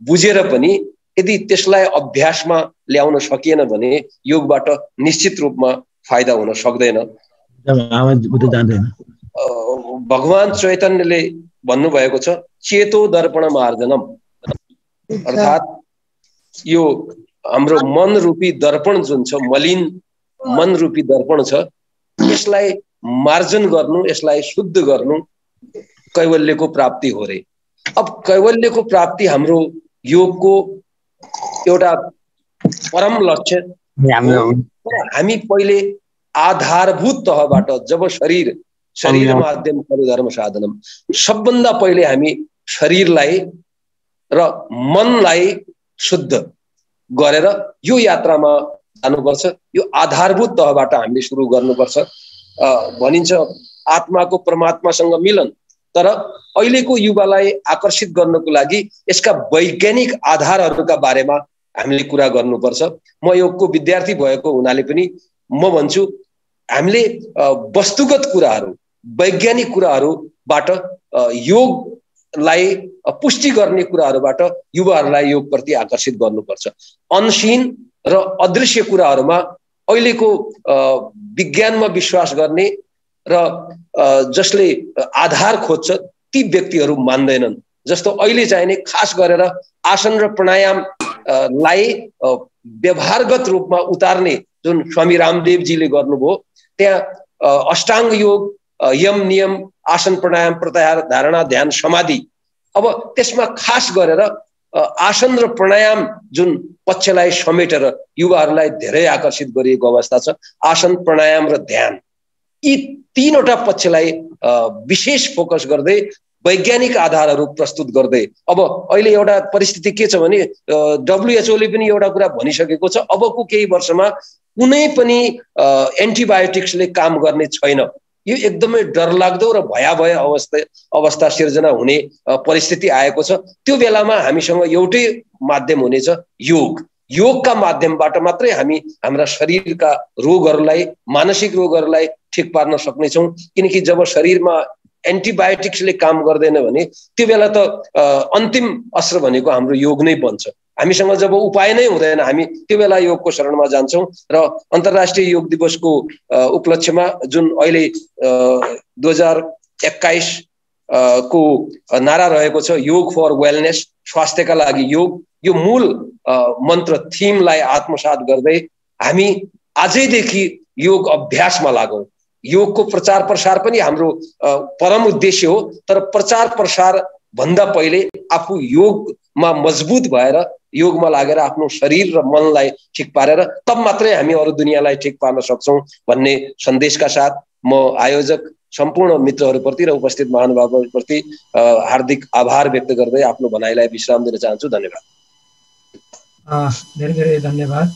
बुझेर पनि यदि त्यसलाई अभ्यासमा ल्याउन सकिएन भने योगबाट निश्चित रूपमा फाइदा हुन सक्दैन। भगवान चैतन्यले भन्नुभएको छ चेतो दर्पण मार्जनम, अर्थात् यो हाम्रो मन रूपी दर्पण जुन छ, मलिन मन रूपी दर्पण छ, यसलाई मार्जन गर्नु, यसलाई शुद्ध गर्नु कैवल्यको प्राप्ति हो रे। अब कैवल्यको प्राप्ति हाम्रो योगको एउटा परम लक्ष्य। हामी पहिले आधारभूत तहबाट, जब शरीर माध्यम खलु धर्म साधनम, सबभन्दा पहिले हामी शरीरलाई र मनलाई शुद्ध गरेर यो यात्रामा जानुपर्छ। यो आधारभूत तहबाट हामीले सुरु गर्नुपर्छ। भनिन्छ आत्माको परमात्मासँग मिलन। तर अहिलेको युवालाई आकर्षित गर्नको लागि यसका वैज्ञानिक आधारहरूका बारेमा हामीले कुरा गर्नुपर्छ। म योगको विद्यार्थी भएको हुनाले पनि म भन्छु हामीले वस्तुगत कुराहरू, वैज्ञानिक कुराहरूबाट, योगलाई पुष्टि गर्ने कुराहरूबाट युवाहरूलाई योगप्रति आकर्षित गर्नुपर्छ। अनसीन र अदृश्य कुराहरूमा अहिलेको विज्ञानमा विश्वास गर्ने र जसले आधार खोज्छ ती व्यक्तिहरू मान्दैनन्। जस्तो अहिले चाहिने खास गरेर आसन र प्राणायामलाई व्यवहारगत रूपमा उतार्ने जुन स्वामी रामदेवजीले गर्नुभयो, त्यहाँ अष्टाङ्ग योग, यम नियम, आसन प्राणायाम प्रत्याहार धारणा ध्यान समाधि, अब त्यसमा खास गरेर आसन र प्राणायाम जुन पक्षलाई समेटेर युवाहरूलाई धेरै आकर्षित गरिएको अवस्था छ। आसन प्राणायाम र ध्यान, यी तीनवटा पक्षलाई विशेष फोकस गर्दै वैज्ञानिक आधारहरू प्रस्तुत गर्दै, अब अहिले एउटा परिस्थिति के छ भने WHO ले पनि एउटा कुरा भनिसकेको छ, अबको केही वर्षमा कुनै पनि एन्टिबायोटिक्सले काम गर्ने छैन। यो एकदमै डरलाग्दो र भयावह अवस्था सिर्जना हुने परिस्थिति आएको छ। त्यो बेलामा हामीसँग एउटै माध्यम हुनेछ, योग। योगका माध्यमबाट मात्रै हामी हाम्रा शरीरका रोगहरूलाई, मानसिक रोगहरूलाई ठिक पार्न सक्नेछौँ। किनकि जब शरीरमा एन्टिबायोटिक्सले काम गर्दैन भने त्यो बेला त अन्तिम अस्त्र भनेको हाम्रो योग नै बन्छ। हामीसँग जब उपाय नै हुँदैन हामी त्यो बेला योगको शरणमा जान्छौँ। र अन्तर्राष्ट्रिय योग दिवसको उपलक्ष्यमा जुन अहिले 2021 को नारा रहेको छ, योग फर वेलनेस, स्वास्थ्यका लागि योग, यो मूल मन्त्र थीमलाई आत्मसात गर्दै हामी आजैदेखि योग अभ्यासमा लागौँ। योगको प्रचार प्रसार पनि हाम्रो परम उद्देश्य हो, तर प्रचार प्रसार भन्दा पहिले आफू योगमा मजबुत भएर योगमा लागेर आफ्नो शरीर र मनलाई ठिक पारेर तब मात्रै हामी अरू दुनियाँलाई ठिक पार्न सक्छौँ भन्ने सन्देशका साथ म आयोजक सम्पूर्ण मित्रहरूप्रति र उपस्थित महानुभावहरूप्रति हार्दिक आभार व्यक्त गर्दै आफ्नो भनाइलाई विश्राम दिन चाहन्छु। धन्यवाद। धेरै धेरै धन्यवाद।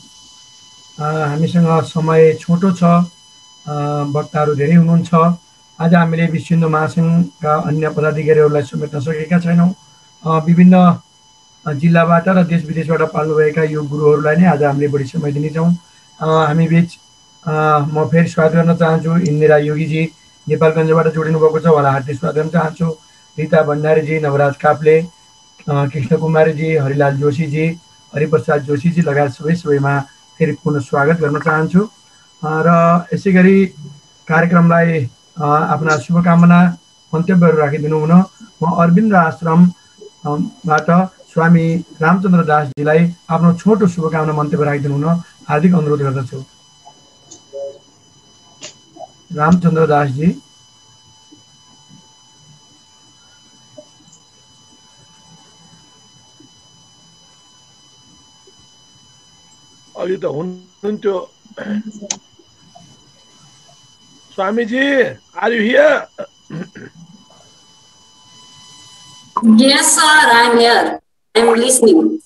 हामीसँग समय छोटो छ, वक्ताहरू धेरै हुनुहुन्छ। आज हामीले विश्व हिन्दू महासङ्घका अन्य पदाधिकारीहरूलाई समेट्न सकेका छैनौँ। विभिन्न जिल्लाबाट र देश विदेशबाट पाल्नुभएका योग गुरुहरूलाई नै आज हामीले बढी समय दिनेछौँ। हामी बिच म फेरि स्वागत गर्न चाहन्छु इन्दिरा योगीजी, नेपालगञ्जबाट जोडिनु भएको छ, उहाँलाई हार्दिक स्वागत गर्न चाहन्छु। रिता भण्डारीजी, नवराज काफ्ले, कृष्ण कुमारीजी, हरिलाल जोशीजी, हरिप्रसाद जोशीजी लगायत सबैमा फेरि पुनः स्वागत गर्न चाहन्छु। र यसै गरी कार्यक्रमलाई आफ्ना शुभकामना मन्तव्यहरू राखिदिनु हुन म अरविन्द आश्रमबाट स्वामी रामचन्द्र दासजीलाई आफ्नो छोटो शुभकामना मन्तव्य राखिदिनु हुन हार्दिक अनुरोध गर्दछु। रामचन्द्र दासजी। अघि त हुनुहुन्थ्यो। Swami ji, are you here? Yes, sir, I am here. I am listening.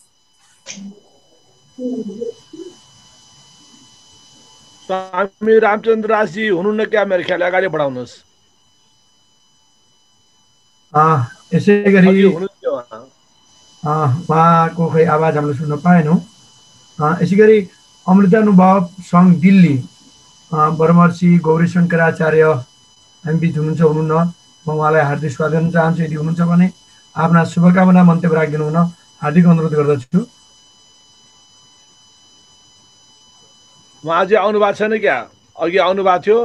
Swami Ramchandra Das ji हुनुहुन्न क्या? मेरो ख्याल अगाडि बढाउनुहोस्। यसै गरी उहाँको खै आवाज हामीले सुन्न पाएनौँ। यसै गरी अमृतानुभव सङ्घ दिल्ली ब्रह्मर्षि गौरी शङ्कराचार्य हामी बिच हुनुहुन्न, म उहाँलाई हार्दिक स्वागत गर्न चाहन्छु। यदि हुनुहुन्छ भने आफ्ना शुभकामना मन्तव्य राखिदिनु हुन हार्दिक अनुरोध गर्दछु। उहाँ अझै आउनु भएको छैन क्या? अघि आउनु भएको थियो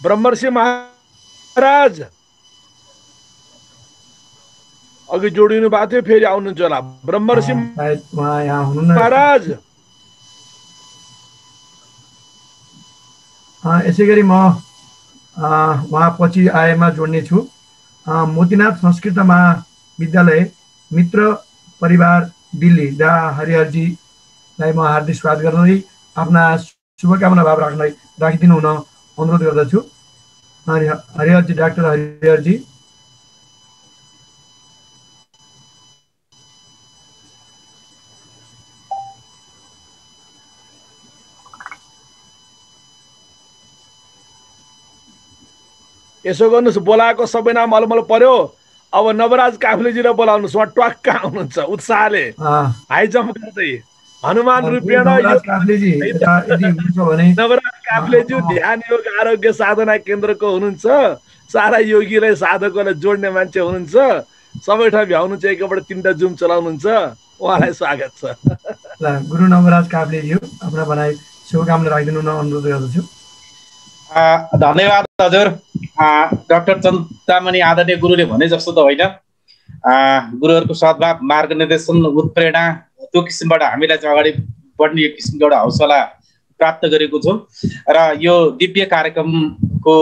ब्रह्मर्षि महाराज, अघि जोडिनु भएको थियो, फेरि आउनुहुन्छ होला। ब्रह्मर्षि महाराज। यसै गरी म उहाँ पछि आएमा जोड्ने छु। मोतीनाथ संस्कृत महाविद्यालय मित्र परिवार दिल्ली डा हरिहरजीलाई म हार्दिक स्वागत गर्दै आफ्ना शुभकामना भाव राखिदिनु हुन अनुरोध गर्दछु। हरिहरजी, डाक्टर हरिहरजी। यसो गर्नुहोस्, बोलाएको सबै नाम अलमल पर्यो। अब नवराज काफ्लेजीलाई बोलाउनुहोस्, उहाँ ट्वाक्क आउनुहुन्छ उत्साहले हाई जम्प गर्दै। हनुमान रूपियाँ नवराज काफ्लेजी ध्यान योग आरोग्य साधना केन्द्रको हुनुहुन्छ। सारा योगीलाई साधकलाई जोड्ने मान्छे हुनुहुन्छ। सबै ठाउँ भ्याउनुहुन्छ, एकैबाट 3टा जुम चलाउनुहुन्छ। उहाँलाई स्वागत छ। गुरु नवराज काफ्लेजी आफ्ना भनाइ शुभकामना राखिदिनु हुन अनुरोध गर्दछु। धन्यवाद हजुर। डाक्टर चन्तामणि आदरणीय गुरुले भने जस्तो त होइन, गुरुहरूको सद्भाव, मार्गनिर्देशन, उत्प्रेरणा त्यो किसिमबाट हामीलाई चाहिँ अगाडि बढ्ने एक किसिमको एउटा हौसला प्राप्त गरेको छौँ। र यो दिव्य कार्यक्रमको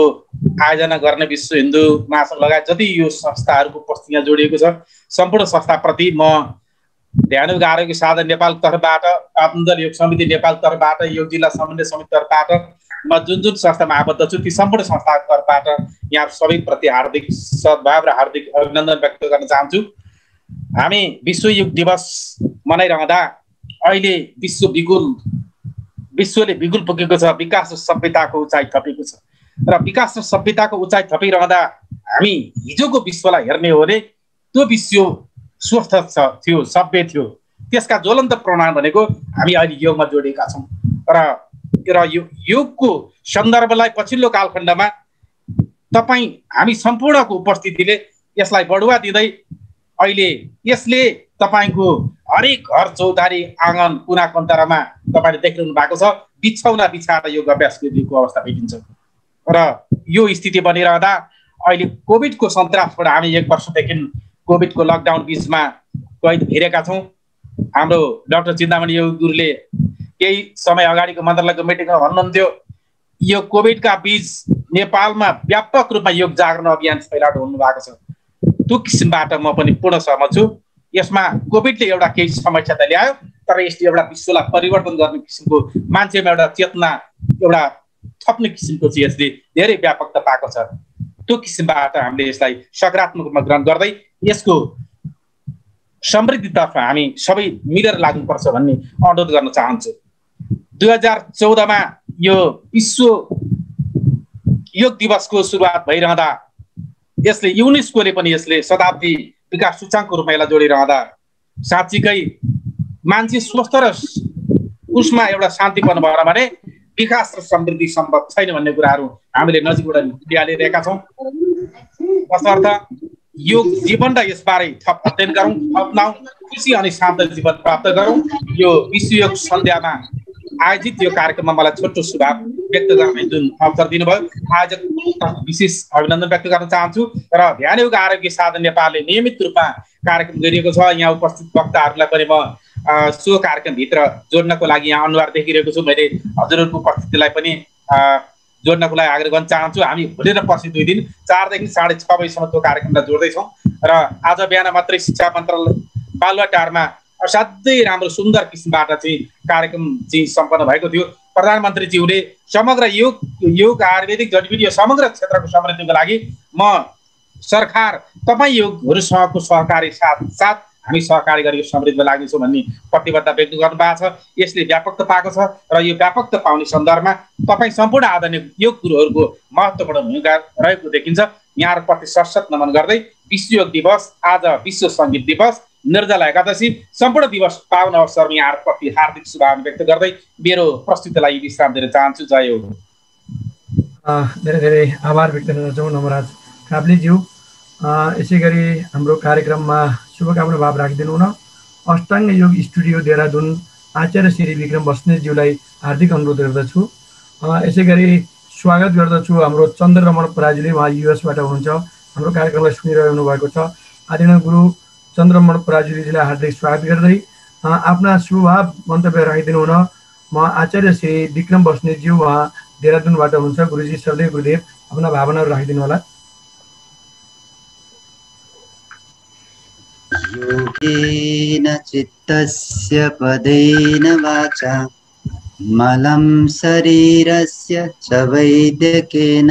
आयोजना गर्ने विश्व हिन्दू महासङ्घ लगायत जति यो संस्थाहरूको उपस्थिति यहाँ जोडिएको छ, सम्पूर्ण संस्थाप्रति म ध्यान योग आरोग्य साधन नेपाल तर्फबाट, आत्मदल योग समिति नेपाल तर्फबाट, योग जिल्ला समन्वय समिति तर्फबाट म जुन जुन संस्थामा आबद्ध छु ती सम्पूर्ण संस्थाको तर्फबाट यहाँ सबैप्रति हार्दिक सद्भाव र हार्दिक अभिनन्दन व्यक्त गर्न चाहन्छु। हामी विश्व योग दिवस मनाइरहँदा अहिले विश्वले बिगुल पुगेको छ, विकास र सभ्यताको उचाइ थपेको छ। र विकास र सभ्यताको उचाइ थपिरहँदा हामी हिजोको विश्वलाई हेर्ने हो भने त्यो विश्व स्वस्थ थियो, सभ्य थियो। त्यसका ज्वलन्त प्रमाण भनेको हामी अहिले योगमा जोडिएका छौँ। र योगको सन्दर्भलाई पछिल्लो कालखण्डमा हामी सम्पूर्णको उपस्थितिले यसलाई बढुवा दिँदै अहिले यसले तपाईँको हरेक घर चौधारी आँगन कुना कन्तरामा तपाईँले देखिरहनु भएको छ बिछौना बिछाएर योग अभ्यास गरिएको अवस्था भेटिन्छ। र यो स्थिति बनिरहँदा अहिले कोभिडको सन्तासबाट हामी 1 वर्षदेखि कोभिडको लकडाउन बिचमा कैद घेरेका छौँ। हाम्रो डाक्टर चिन्तामणि योग गुरुले केही समय अगाडिको मन्त्रालयको मिटिङमा भन्नुहुन्थ्यो, यो कोभिडका बीच नेपालमा व्यापक रूपमा योग जागरण अभियान फैलाउनु हुनु भएको छ। त्यो किसिमबाट म पनि पूर्ण सहमत छु। यसमा कोभिडले एउटा केही समस्या त ल्यायो, तर यसले एउटा विश्वलाई परिवर्तन गर्ने किसिमको मान्छेमा एउटा चेतना एउटा थप्ने किसिमको चाहिँ यसले धेरै व्यापकता पाएको छ। त्यो किसिमबाट हामीले यसलाई सकारात्मक रूपमा ग्रहण गर्दै यसको समृद्धितर्फ हामी सबै मिलेर लाग्नुपर्छ भन्ने अनुरोध गर्न चाहन्छु। 2014 मा यो विश्व योग दिवसको सुरुवात भइरहँदा यसले युनेस्कोले पनि यसले शताब्दी विकास सूचकाङ्कको रूपमा यसलाई जोडिरहँदा साँच्चीकै मान्छे स्वस्थ र उसमा एउटा शान्तिपूर्ण भएर भने विकास र समृद्धि सम्भव छैन भन्ने कुराहरू हामीले नजिकबाट निकालिरहेका छौँ। तसर्थ योग जीवन र यसबारे थप अध्ययन गरौँ, अपनाऊ, खुसी अनि शान्त जीवन प्राप्त गरौँ। यो विश्व योग सन्ध्यामा आयोजित यो कार्यक्रममा मलाई छोटो सुझाव व्यक्त गर्ने जुन अवसर दिनुभयो, आयोजक विशेष अभिनन्दन व्यक्त गर्न चाहन्छु। र ध्यान योग आरोग्य साधन नेपालले नियमित रूपमा कार्यक्रम गरिएको छ। यहाँ उपस्थित वक्ताहरूलाई पनि म सो कार्यक्रमभित्र जोड्नको लागि यहाँ अनुहार देखिरहेको छु। मैले हजुरहरूको उपस्थितिलाई पनि जोड्नको लागि आग्रह गर्न चाहन्छु। हामी भोलि र पर्सि 2 दिन 4 देखि 6:30 बजीसम्म त्यो कार्यक्रमलाई जोड्दैछौँ। र आज बिहान मात्रै शिक्षा मन्त्रालय बालुवाटारमा असाध्यै राम्रो सुन्दर किसिमबाट चाहिँ कार्यक्रम चाहिँ सम्पन्न भएको थियो। प्रधानमन्त्रीज्यूले समग्र योग आयुर्वेदिक जडीबुटी यो समग्र क्षेत्रको समृद्धिको लागि म सरकार तपाईँ योगहरूसँगको सहकारी साथ हामी सहकारी गरेर यो समृद्धिमा लाग्नेछौँ भन्ने प्रतिबद्धता व्यक्त गर्नुभएको छ। यसले व्यापकता पाएको छ र यो व्यापकता पाउने सन्दर्भमा तपाईँ सम्पूर्ण आदरणीय योग गुरुहरूको महत्त्वपूर्ण भूमिका रहेको देखिन्छ। यहाँहरूप्रति सशक्त नमन गर्दै विश्व योग दिवस, आज विश्व सङ्गीत दिवस, निर्जला एकादशी सम्पूर्ण दिवस पावन अवसरमा यहाँहरूप्रति हार्दिक शुभकामना व्यक्त गर्दै मेरो प्रस्तुतिलाई विश्राम दिन चाहन्छु। जय हो। धेरै धेरै आभार व्यक्त गर्न चाहन्छु नमराज काब्लेज्यू। यसै गरी हाम्रो कार्यक्रममा शुभकामना भाव राखिदिनु न अष्टाङ्ग योग स्टुडियो देहरादुन आचार्य श्री विक्रम बस्नेतज्यूलाई हार्दिक अनुरोध गर्दछु। यसै गरी स्वागत गर्दछु हाम्रो चन्द्ररमण पराजुली, उहाँ युएसबाट हुनुहुन्छ, हाम्रो कार्यक्रमलाई सुनिरहनु भएको छ। आदरणीय गुरु चन्द्ररमण पराजुलीजीलाई हार्दिक स्वागत गर्दै आफ्ना शुभभाव मन्तव्य राखिदिनु हुन म आचार्य श्री विक्रम बस्नेतज्यू, उहाँ देहरादुनबाट हुनुहुन्छ। गुरुजी सर्दै गुरुदेव आफ्ना भावनाहरू राखिदिनु होला। योगेन चित्तस्य पदेन वाचा मलं शरीरस्य च वैद्यकेन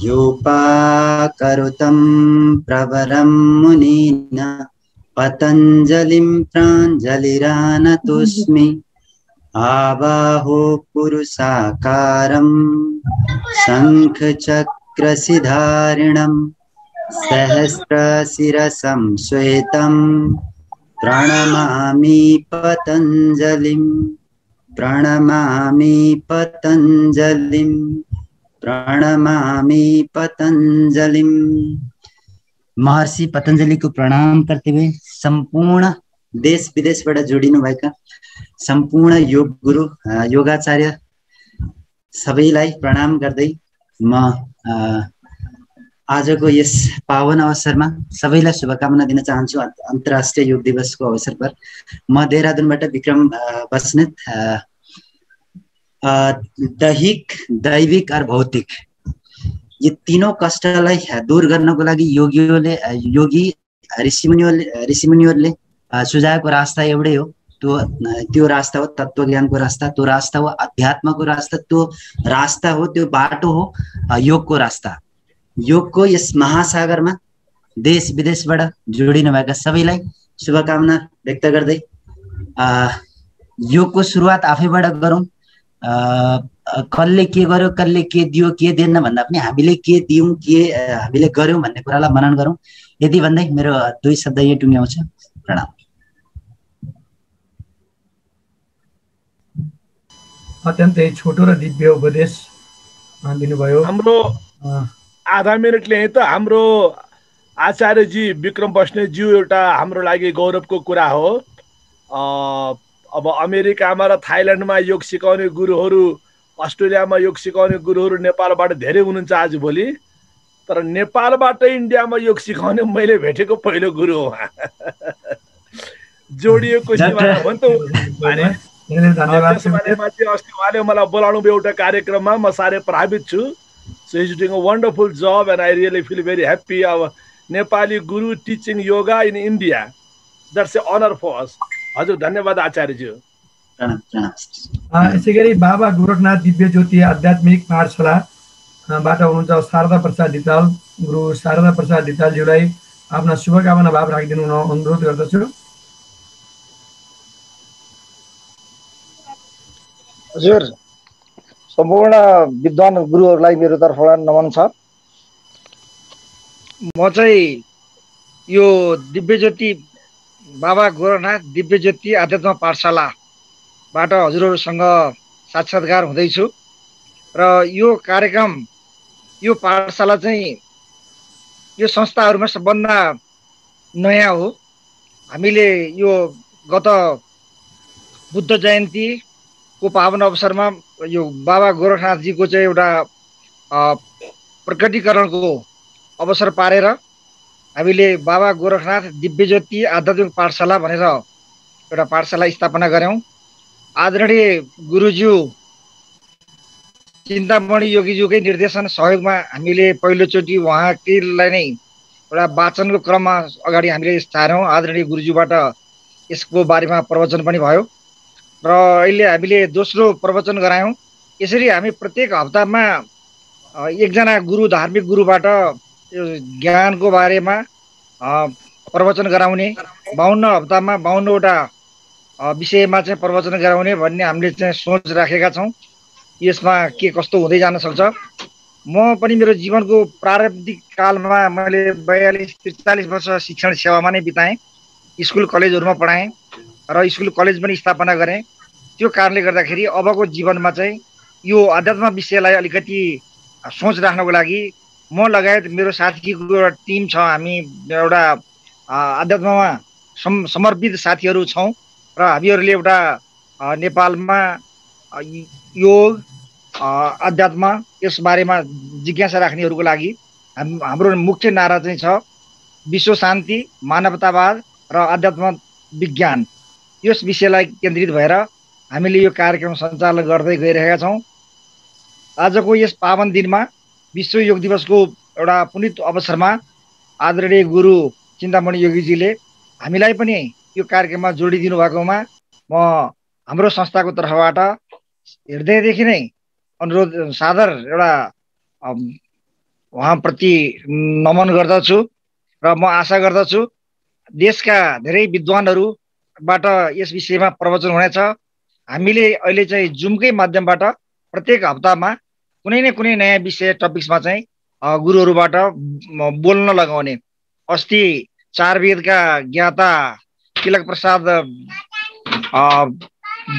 योपाकरुतं प्रवरं मुनिना पतञ्जलिं प्राञ्जलिरानतोऽस्मि आबाहो पुरुषाकारं शङ्खचक्रसिधारिणं सहस्रशिरसं श्वेतं प्रणमामि पतञ्जलिं प्रणमामि पतञ्जलिं प्रणमामि पतञ्जलिं। महर्षि पतञ्जलिको प्रणाम करते हुए सम्पूर्ण देश विदेशबाट जोडिनु भएका सम्पूर्ण योग गुरु योगाचार्य सबैलाई प्रणाम गर्दै म आजको यस पावन अवसरमा सबैलाई शुभकामना दिन चाहन्छु। अन्तर्राष्ट्रिय योग दिवसको अवसर पर म देहरादुनबाट विक्रम बस्नेत दैहिक दैविक और भौतिक यी तीनों कष्टलाई दूर गर्नको लागि योगी ऋषिमुनिहरूले सुझाएको रास्ता एउटै हो। त्यो रास्ता हो तत्त्वज्ञानको रास्ता, त्यो रास्ता हो अध्यात्मको रास्ता, त्यो रास्ता हो, त्यो बाटो हो योगको रास्ता। योगको यस महासागरमा देश विदेशबाट जोडिनु भएका सबैलाई शुभकामना व्यक्त गर्दै योगको सुरुवात आफैबाट गरौँ। कसले के गर्यो, कसले के दियो, के दिएन भन्दा पनि हामीले के दियौँ, के हामीले गर्यौँ भन्ने कुरालाई मनन गरौँ। यति भन्दै मेरो 2 शब्द यही टुङ्ग्याउँछु। प्रणाम। अत्यन्तै छोटो र दिव्य उपदेश दिनुभयो। हाम्रो आधा मिनटले त हाम्रो आचार्यजी विक्रम बस्नेतज्यू एउटा हाम्रो लागि गौरवको कुरा हो। अब अमेरिकामा र थाइल्यान्डमा योग सिकाउने गुरुहरू, अस्ट्रेलियामा योग सिकाउने गुरुहरू नेपालबाट धेरै हुनुहुन्छ आजभोलि, तर नेपालबाट इन्डियामा योग सिकाउने मैले भेटेको पहिलो गुरु हो। जोडिएको सिमाना हो नि त अस्ति उहाँले मलाई बोलाउनु भयो एउटा कार्यक्रममा, म साह्रै प्रभावित छु। So he's doing a wonderful job and I really feel very happy. Nepali guru teaching yoga in India. That's an honor for us. हजुर धन्यवाद आचार्यज्यू। यसै गरी बाबा गोरखनाथ दिव्य ज्योति आध्यात्मिक पाठशालाबाट हुनुहुन्छ शारदा प्रसाद धिताल। गुरु शारदा प्रसाद धितालज्यूलाई आफ्ना शुभकामना भाव राखिदिनु अनुरोध गर्दछु। हजुर सम्पूर्ण विद्वान गुरुहरूलाई मेरो तर्फबाट नमन छ। म चाहिँ यो दिव्य ज्योति बाबा गोरखनाथ दिव्य ज्योति आध्यात्म पाठशालाबाट हजुरहरूसँग साक्षात्कार हुँदैछु र यो कार्यक्रम यो पाठशाला चाहिँ यो संस्थाहरूमा सबभन्दा नयाँ हो। हामीले यो गत बुद्ध जयन्तीको पावन अवसरमा यो बाबा गोरखनाथजीको चाहिँ एउटा प्रकटीकरणको अवसर पारेर हामीले बाबा गोरखनाथ दिव्य ज्योति आध्यात्मिक पाठशाला भनेर एउटा पाठशाला स्थापना गऱ्यौँ। आदरणीय गुरुज्यू चिन्तामणि योगीज्यूकै निर्देशन सहयोगमा हामीले पहिलोचोटि उहाँकै नै एउटा वाचनको क्रममा अगाडि हामीले सार्यौँ। आदरणीय गुरुज्यूबाट यसको बारेमा प्रवचन पनि भयो र अहिले हामीले दोस्रो प्रवचन गरायौँ। यसरी हामी प्रत्येक हप्तामा एकजना गुरु धार्मिक गुरुबाट ज्ञानको बारेमा प्रवचन गराउने, 52 हप्तामा 52वटा विषयमा चाहिँ प्रवचन गराउने भन्ने हामीले चाहिँ सोच राखेका छौँ। यसमा के कस्तो हुँदै जान सक्छ। म पनि मेरो जीवनको प्रारम्भिक कालमा मैले 42-43 वर्ष शिक्षण सेवामा नै बिताएँ। स्कुल कलेजहरूमा पढाएँ र स्कुल कलेज पनि स्थापना गरेँ। त्यो कारणले गर्दाखेरि अबको जीवनमा चाहिँ यो अध्यात्म विषयलाई अलिकति सोच राख्नको लागि म लगायत मेरो साथीको एउटा टिम छ। हामी एउटा अध्यात्ममा समर्पित साथीहरू छौँ र हामीहरूले एउटा नेपालमा योग अध्यात्म यस बारेमा जिज्ञासा राख्नेहरूको लागि हाम्रो मुख्य नारा चाहिँ छ विश्व शान्ति, मानवतावाद र अध्यात्म विज्ञान। यस विषयलाई केन्द्रित भएर हामीले यो कार्यक्रम सञ्चालन गर्दै गइरहेका छौँ। आजको यस पावन दिनमा विश्व योग दिवसको एउटा पुनित अवसरमा आदरणीय गुरु चिन्तामणि योगीजीले हामीलाई पनि यो कार्यक्रममा जोडिदिनु भएकोमा म हाम्रो संस्थाको तर्फबाट हृदयदेखि नै अनुरोध सादर एउटा उहाँप्रति नमन गर्दछु र म आशा गर्दछु देशका धेरै विद्वानहरूबाट यस विषयमा प्रवचन हुनेछ। हामीले अहिले चाहिँ जुमकै माध्यमबाट प्रत्येक हप्तामा कुनै न कुनै नयाँ विषय टपिक्समा चाहिँ गुरुहरूबाट बोल्न लगाउने। अस्ति चार वेदका ज्ञाता तिलक प्रसाद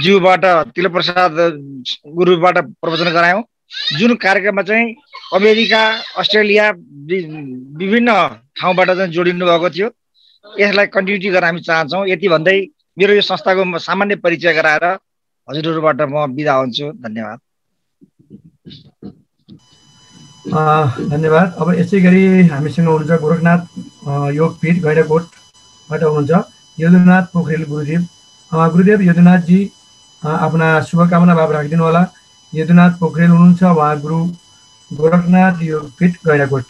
ज्यूबाट तिलक प्रसाद गुरुबाट प्रवचन गरायौँ, जुन कार्यक्रममा चाहिँ अमेरिका, अस्ट्रेलिया विभिन्न ठाउँबाट चाहिँ जोडिनु भएको थियो। यसलाई कन्टिन्युटी गर्न हामी चाहन्छौँ। यति भन्दै मेरो यो संस्थाको सामान्य परिचय गराएर हजुरहरूबाट म बिदा हुन्छु। धन्यवाद। धन्यवाद। अब यसै गरी हामीसँग हुनुहुन्छ गोरखनाथ योगपीठ गैंडाकोटबाट हुनुहुन्छ यदुनाथ पोखरेल गुरुदेव। गुरुदेव यदुनाथजी आफ्ना शुभकामना भाव राखिदिनु होला। यदुनाथ पोखरेल हुनुहुन्छ उहाँ गुरु गोरखनाथ योगपीठ गैंडाकोट।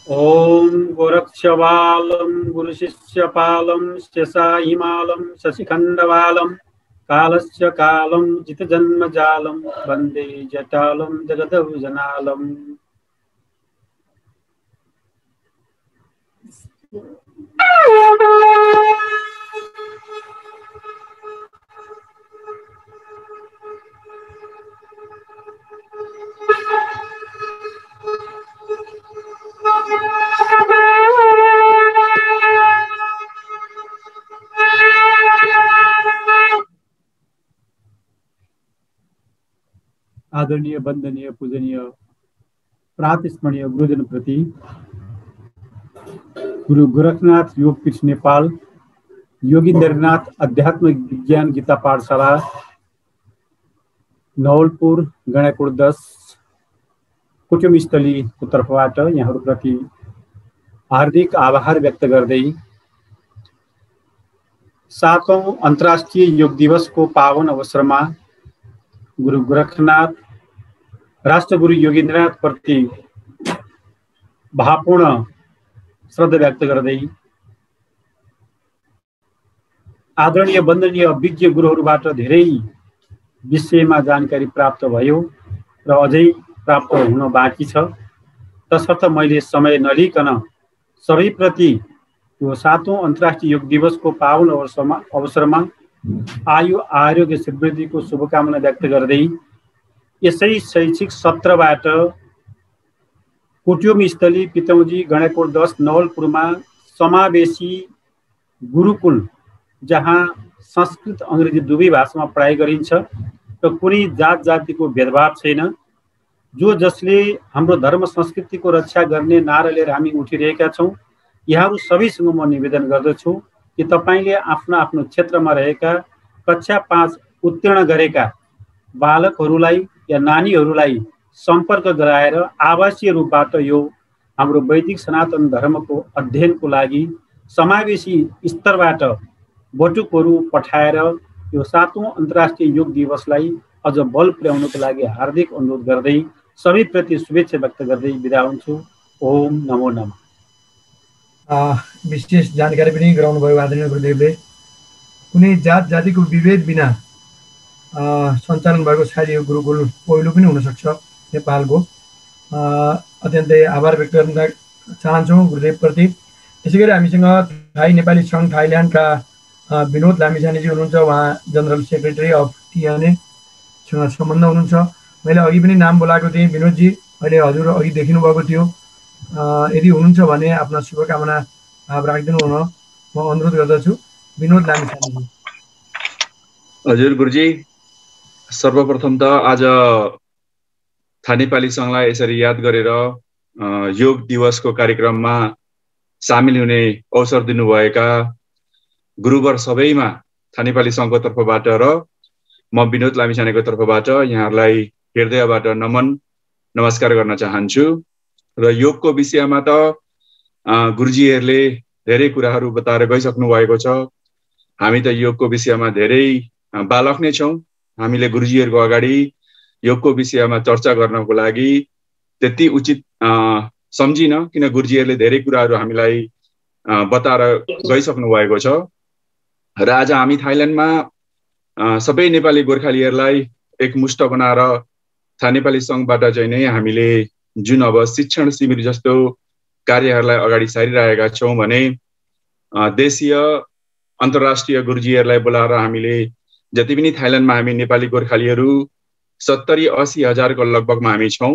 ओम गोरक्षबालम गुरु शिष्यपालम शेषा हिमालम शशिखंडवालम कालस्य कालम जित जन्म जालम वंदे जटालम जगदभुजनालम। आदरणीय, वंदनीय, पूजनीय, प्रातस्मरणीय गुरुजन प्रति गुरु गोरखनाथ योगपीठ नेपाल, योगीन्द्रनाथ अध्यात्म विज्ञान गीता पाठशाला नवलपुर गैंडाकोट 10 कुटुम्ब स्थलीको तर्फबाट यहाँहरूप्रति हार्दिक आभार व्यक्त गर्दै 7औं अन्तर्राष्ट्रिय योग दिवसको पावन अवसरमा गुरु गोरखनाथ राष्ट्रगुरु योगीन्द्रनाथ प्रति भावपूर्ण श्रद्धा व्यक्त गर्दै आदरणीय वन्दनीय विज्ञ गुरुहरूबाट धेरै विषयमा जानकारी प्राप्त भयो र अझै प्राप्त हुन बाँकी छ। तसर्थ मैले समय नलिकन सबैप्रति यो 7औं अन्तर्राष्ट्रिय योग दिवसको पावन अवसरमा आयु आरोग्य समृद्धिको शुभकामना व्यक्त गर्दै यसै शैक्षिक सत्रबाट कुट्युम स्थली पितौजी गणेकोट 10 नवलपुरमा समावेशी गुरुकुल जहाँ संस्कृत अङ्ग्रेजी दुवै भाषामा पढाइ गरिन्छ र कुनै जात जातिको भेदभाव छैन। जो जसले हाम्रो धर्म संस्कृतिको रक्षा गर्ने नारा लिएर हामी उठिरहेका छौँ, यहाँहरू सबैसँग म निवेदन गर्दछु कि तपाईँले आफ्नो आफ्नो क्षेत्रमा रहेका कक्षा 5 उत्तीर्ण गरेका बालकहरूलाई या नानीहरूलाई सम्पर्क गराएर आवासीय रूपबाट यो हाम्रो वैदिक सनातन धर्मको अध्ययनको लागि समावेशी स्तरबाट बटुकहरू पठाएर यो 7औं अन्तर्राष्ट्रिय योग दिवसलाई अझ बल पुर्याउनको लागि हार्दिक अनुरोध गर्दै सबैप्रति शुभेच्छा व्यक्त गर्दै बिदा हुन्छु। ओम नमो नमः। विशेष जानकारी पनि गराउनु भयो आदरणीय गुरुदेवले। कुनै जात जातिको विभेद बिना सञ्चालन भएको सायद यो गुरुकुल पहिलो पनि हुनसक्छ नेपालको। अत्यन्तै आभार व्यक्त गर्न चाहन्छौँ गुरुदेवप्रति। त्यसै गरी हामीसँग थाई नेपाली सङ्घ थाइल्यान्डका विनोद लामिछानेजी हुनुहुन्छ। उहाँ जनरल सेक्रेटरी अफ टिएनएसँग सम्बन्ध हुनुहुन्छ। मैले अघि पनि नाम बोलाएको थिएँ विनोदजी, अहिले हजुर अघि देखिनु भएको थियो। यदि हुनुहुन्छ भने आफ्ना शुभकामना भाव राखिदिनु हुन म अनुरोध गर्दछु। विनोद लामिछानेजी। हजुर गुरुजी, सर्वप्रथम त आज थाई नेपाली सङ्घलाई यसरी याद गरेर योग दिवसको कार्यक्रममा सामेल हुने अवसर दिनुभएका गुरुवर सबैमा थाई नेपाली सङ्घको तर्फबाट र म विनोद लामिछानेको तर्फबाट यहाँहरूलाई हृदयबाट नमन नमस्कार गर्न चाहन्छु। र योगको विषयमा त गुरुजीहरूले धेरै कुराहरू बताएर गइसक्नु भएको छ। हामी त योगको विषयमा धेरै बालक नै छौँ। हामीले गुरुजीहरूको अगाडि योगको विषयमा चर्चा गर्नको लागि त्यति उचित सम्झिन, किन गुरुजीहरूले धेरै कुराहरू हामीलाई बताएर गइसक्नु भएको छ। र आज हामी थाइल्यान्डमा सबै नेपाली गोर्खालीहरूलाई एकमुष्ट बनाएर थाई नेपाली सङ्घबाट चाहिँ नै हामीले जुन अब शिक्षण शिविर जस्तो कार्यहरूलाई अगाडि सारिरहेका छौँ भने देशीय अन्तर्राष्ट्रिय गुरुजीहरूलाई बोलाएर हामीले जति पनि थाइल्यान्डमा हामी नेपाली गोर्खालीहरू 70-80 हजारको लगभगमा हामी छौँ।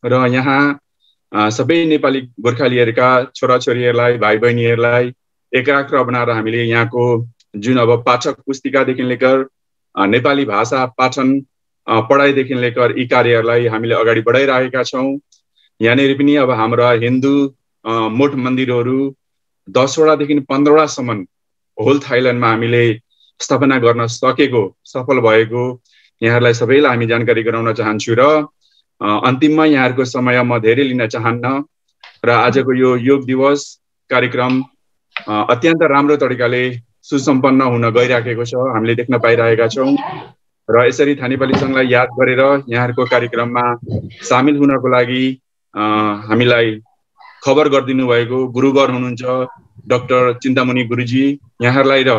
र यहाँ सबै नेपाली गोर्खालीहरूका छोराछोरीहरूलाई भाइ बहिनीहरूलाई एकाग्र बनाएर हामीले यहाँको जुन अब पाठक पुस्तिकादेखि लिएर नेपाली भाषा पाठन पढाइदेखि लिएर यी कार्यहरूलाई हामीले अगाडि बढाइरहेका छौँ। यहाँनिर पनि अब हाम्रा हिन्दू मठ मन्दिरहरू 10वटादेखि 15वटासम्म होल थाइल्यान्डमा हामीले स्थापना गर्न सकेको सफल भएको यहाँहरूलाई सबैलाई हामी जानकारी गराउन चाहन्छु। र अन्तिममा यहाँहरूको समय म धेरै लिन चाहन्न र आजको यो योग दिवस कार्यक्रम अत्यन्त राम्रो तरिकाले सुसम्पन्न हुन गइराखेको छ, हामीले देख्न पाइरहेका छौँ। र यसरी थाई नेपाली सङ्घलाई याद गरेर यहाँहरूको कार्यक्रममा सामेल हुनको लागि हामीलाई खबर गरिदिनु भएको गुरुवर हुनुहुन्छ डाक्टर चिन्तामणि गुरुजी, यहाँहरूलाई र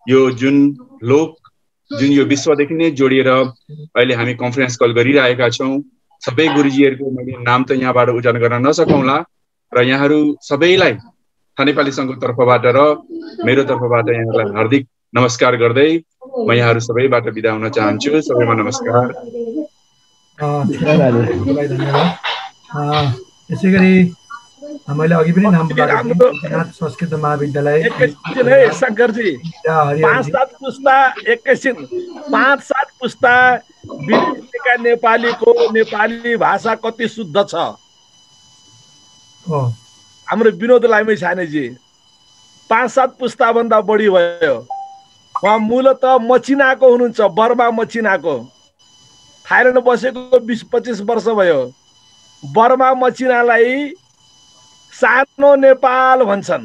यो जुन यो विश्वदेखि नै जोडिएर अहिले हामी कन्फरेन्स कल गरिरहेका छौँ, सबै गुरुजीहरूको मैले नाम त यहाँबाट उच्चारण गर्न नसकौँला र यहाँहरू सबैलाई थाई नेपाली सङ्घको तर्फबाट र मेरो तर्फबाट यहाँहरूलाई हार्दिक नमस्कार गर्दै म यहाँहरू सबैबाट बिदा हुन चाहन्छु। सबैमा नमस्कार। यसै गरी मैले अघि पनि नाम बोलाएको संस्कृत महाविद्यालय शङ्करजी 5-7 पुस्ता एकैछिन 5-7 पुस्ता विदेशीका नेपालीको नेपाली भाषा कति शुद्ध छ। हाम्रो विनोद लामिछानेजी 5-7 पुस्ता भन्दा बढी भयो। उहाँ मूलत मचिनाको हुनुहुन्छ, बर्मा मचिनाको। थाइल्यान्ड बसेको 20-25 वर्ष भयो। बर्मा मचिनालाई सानो नेपाल भन्छन्।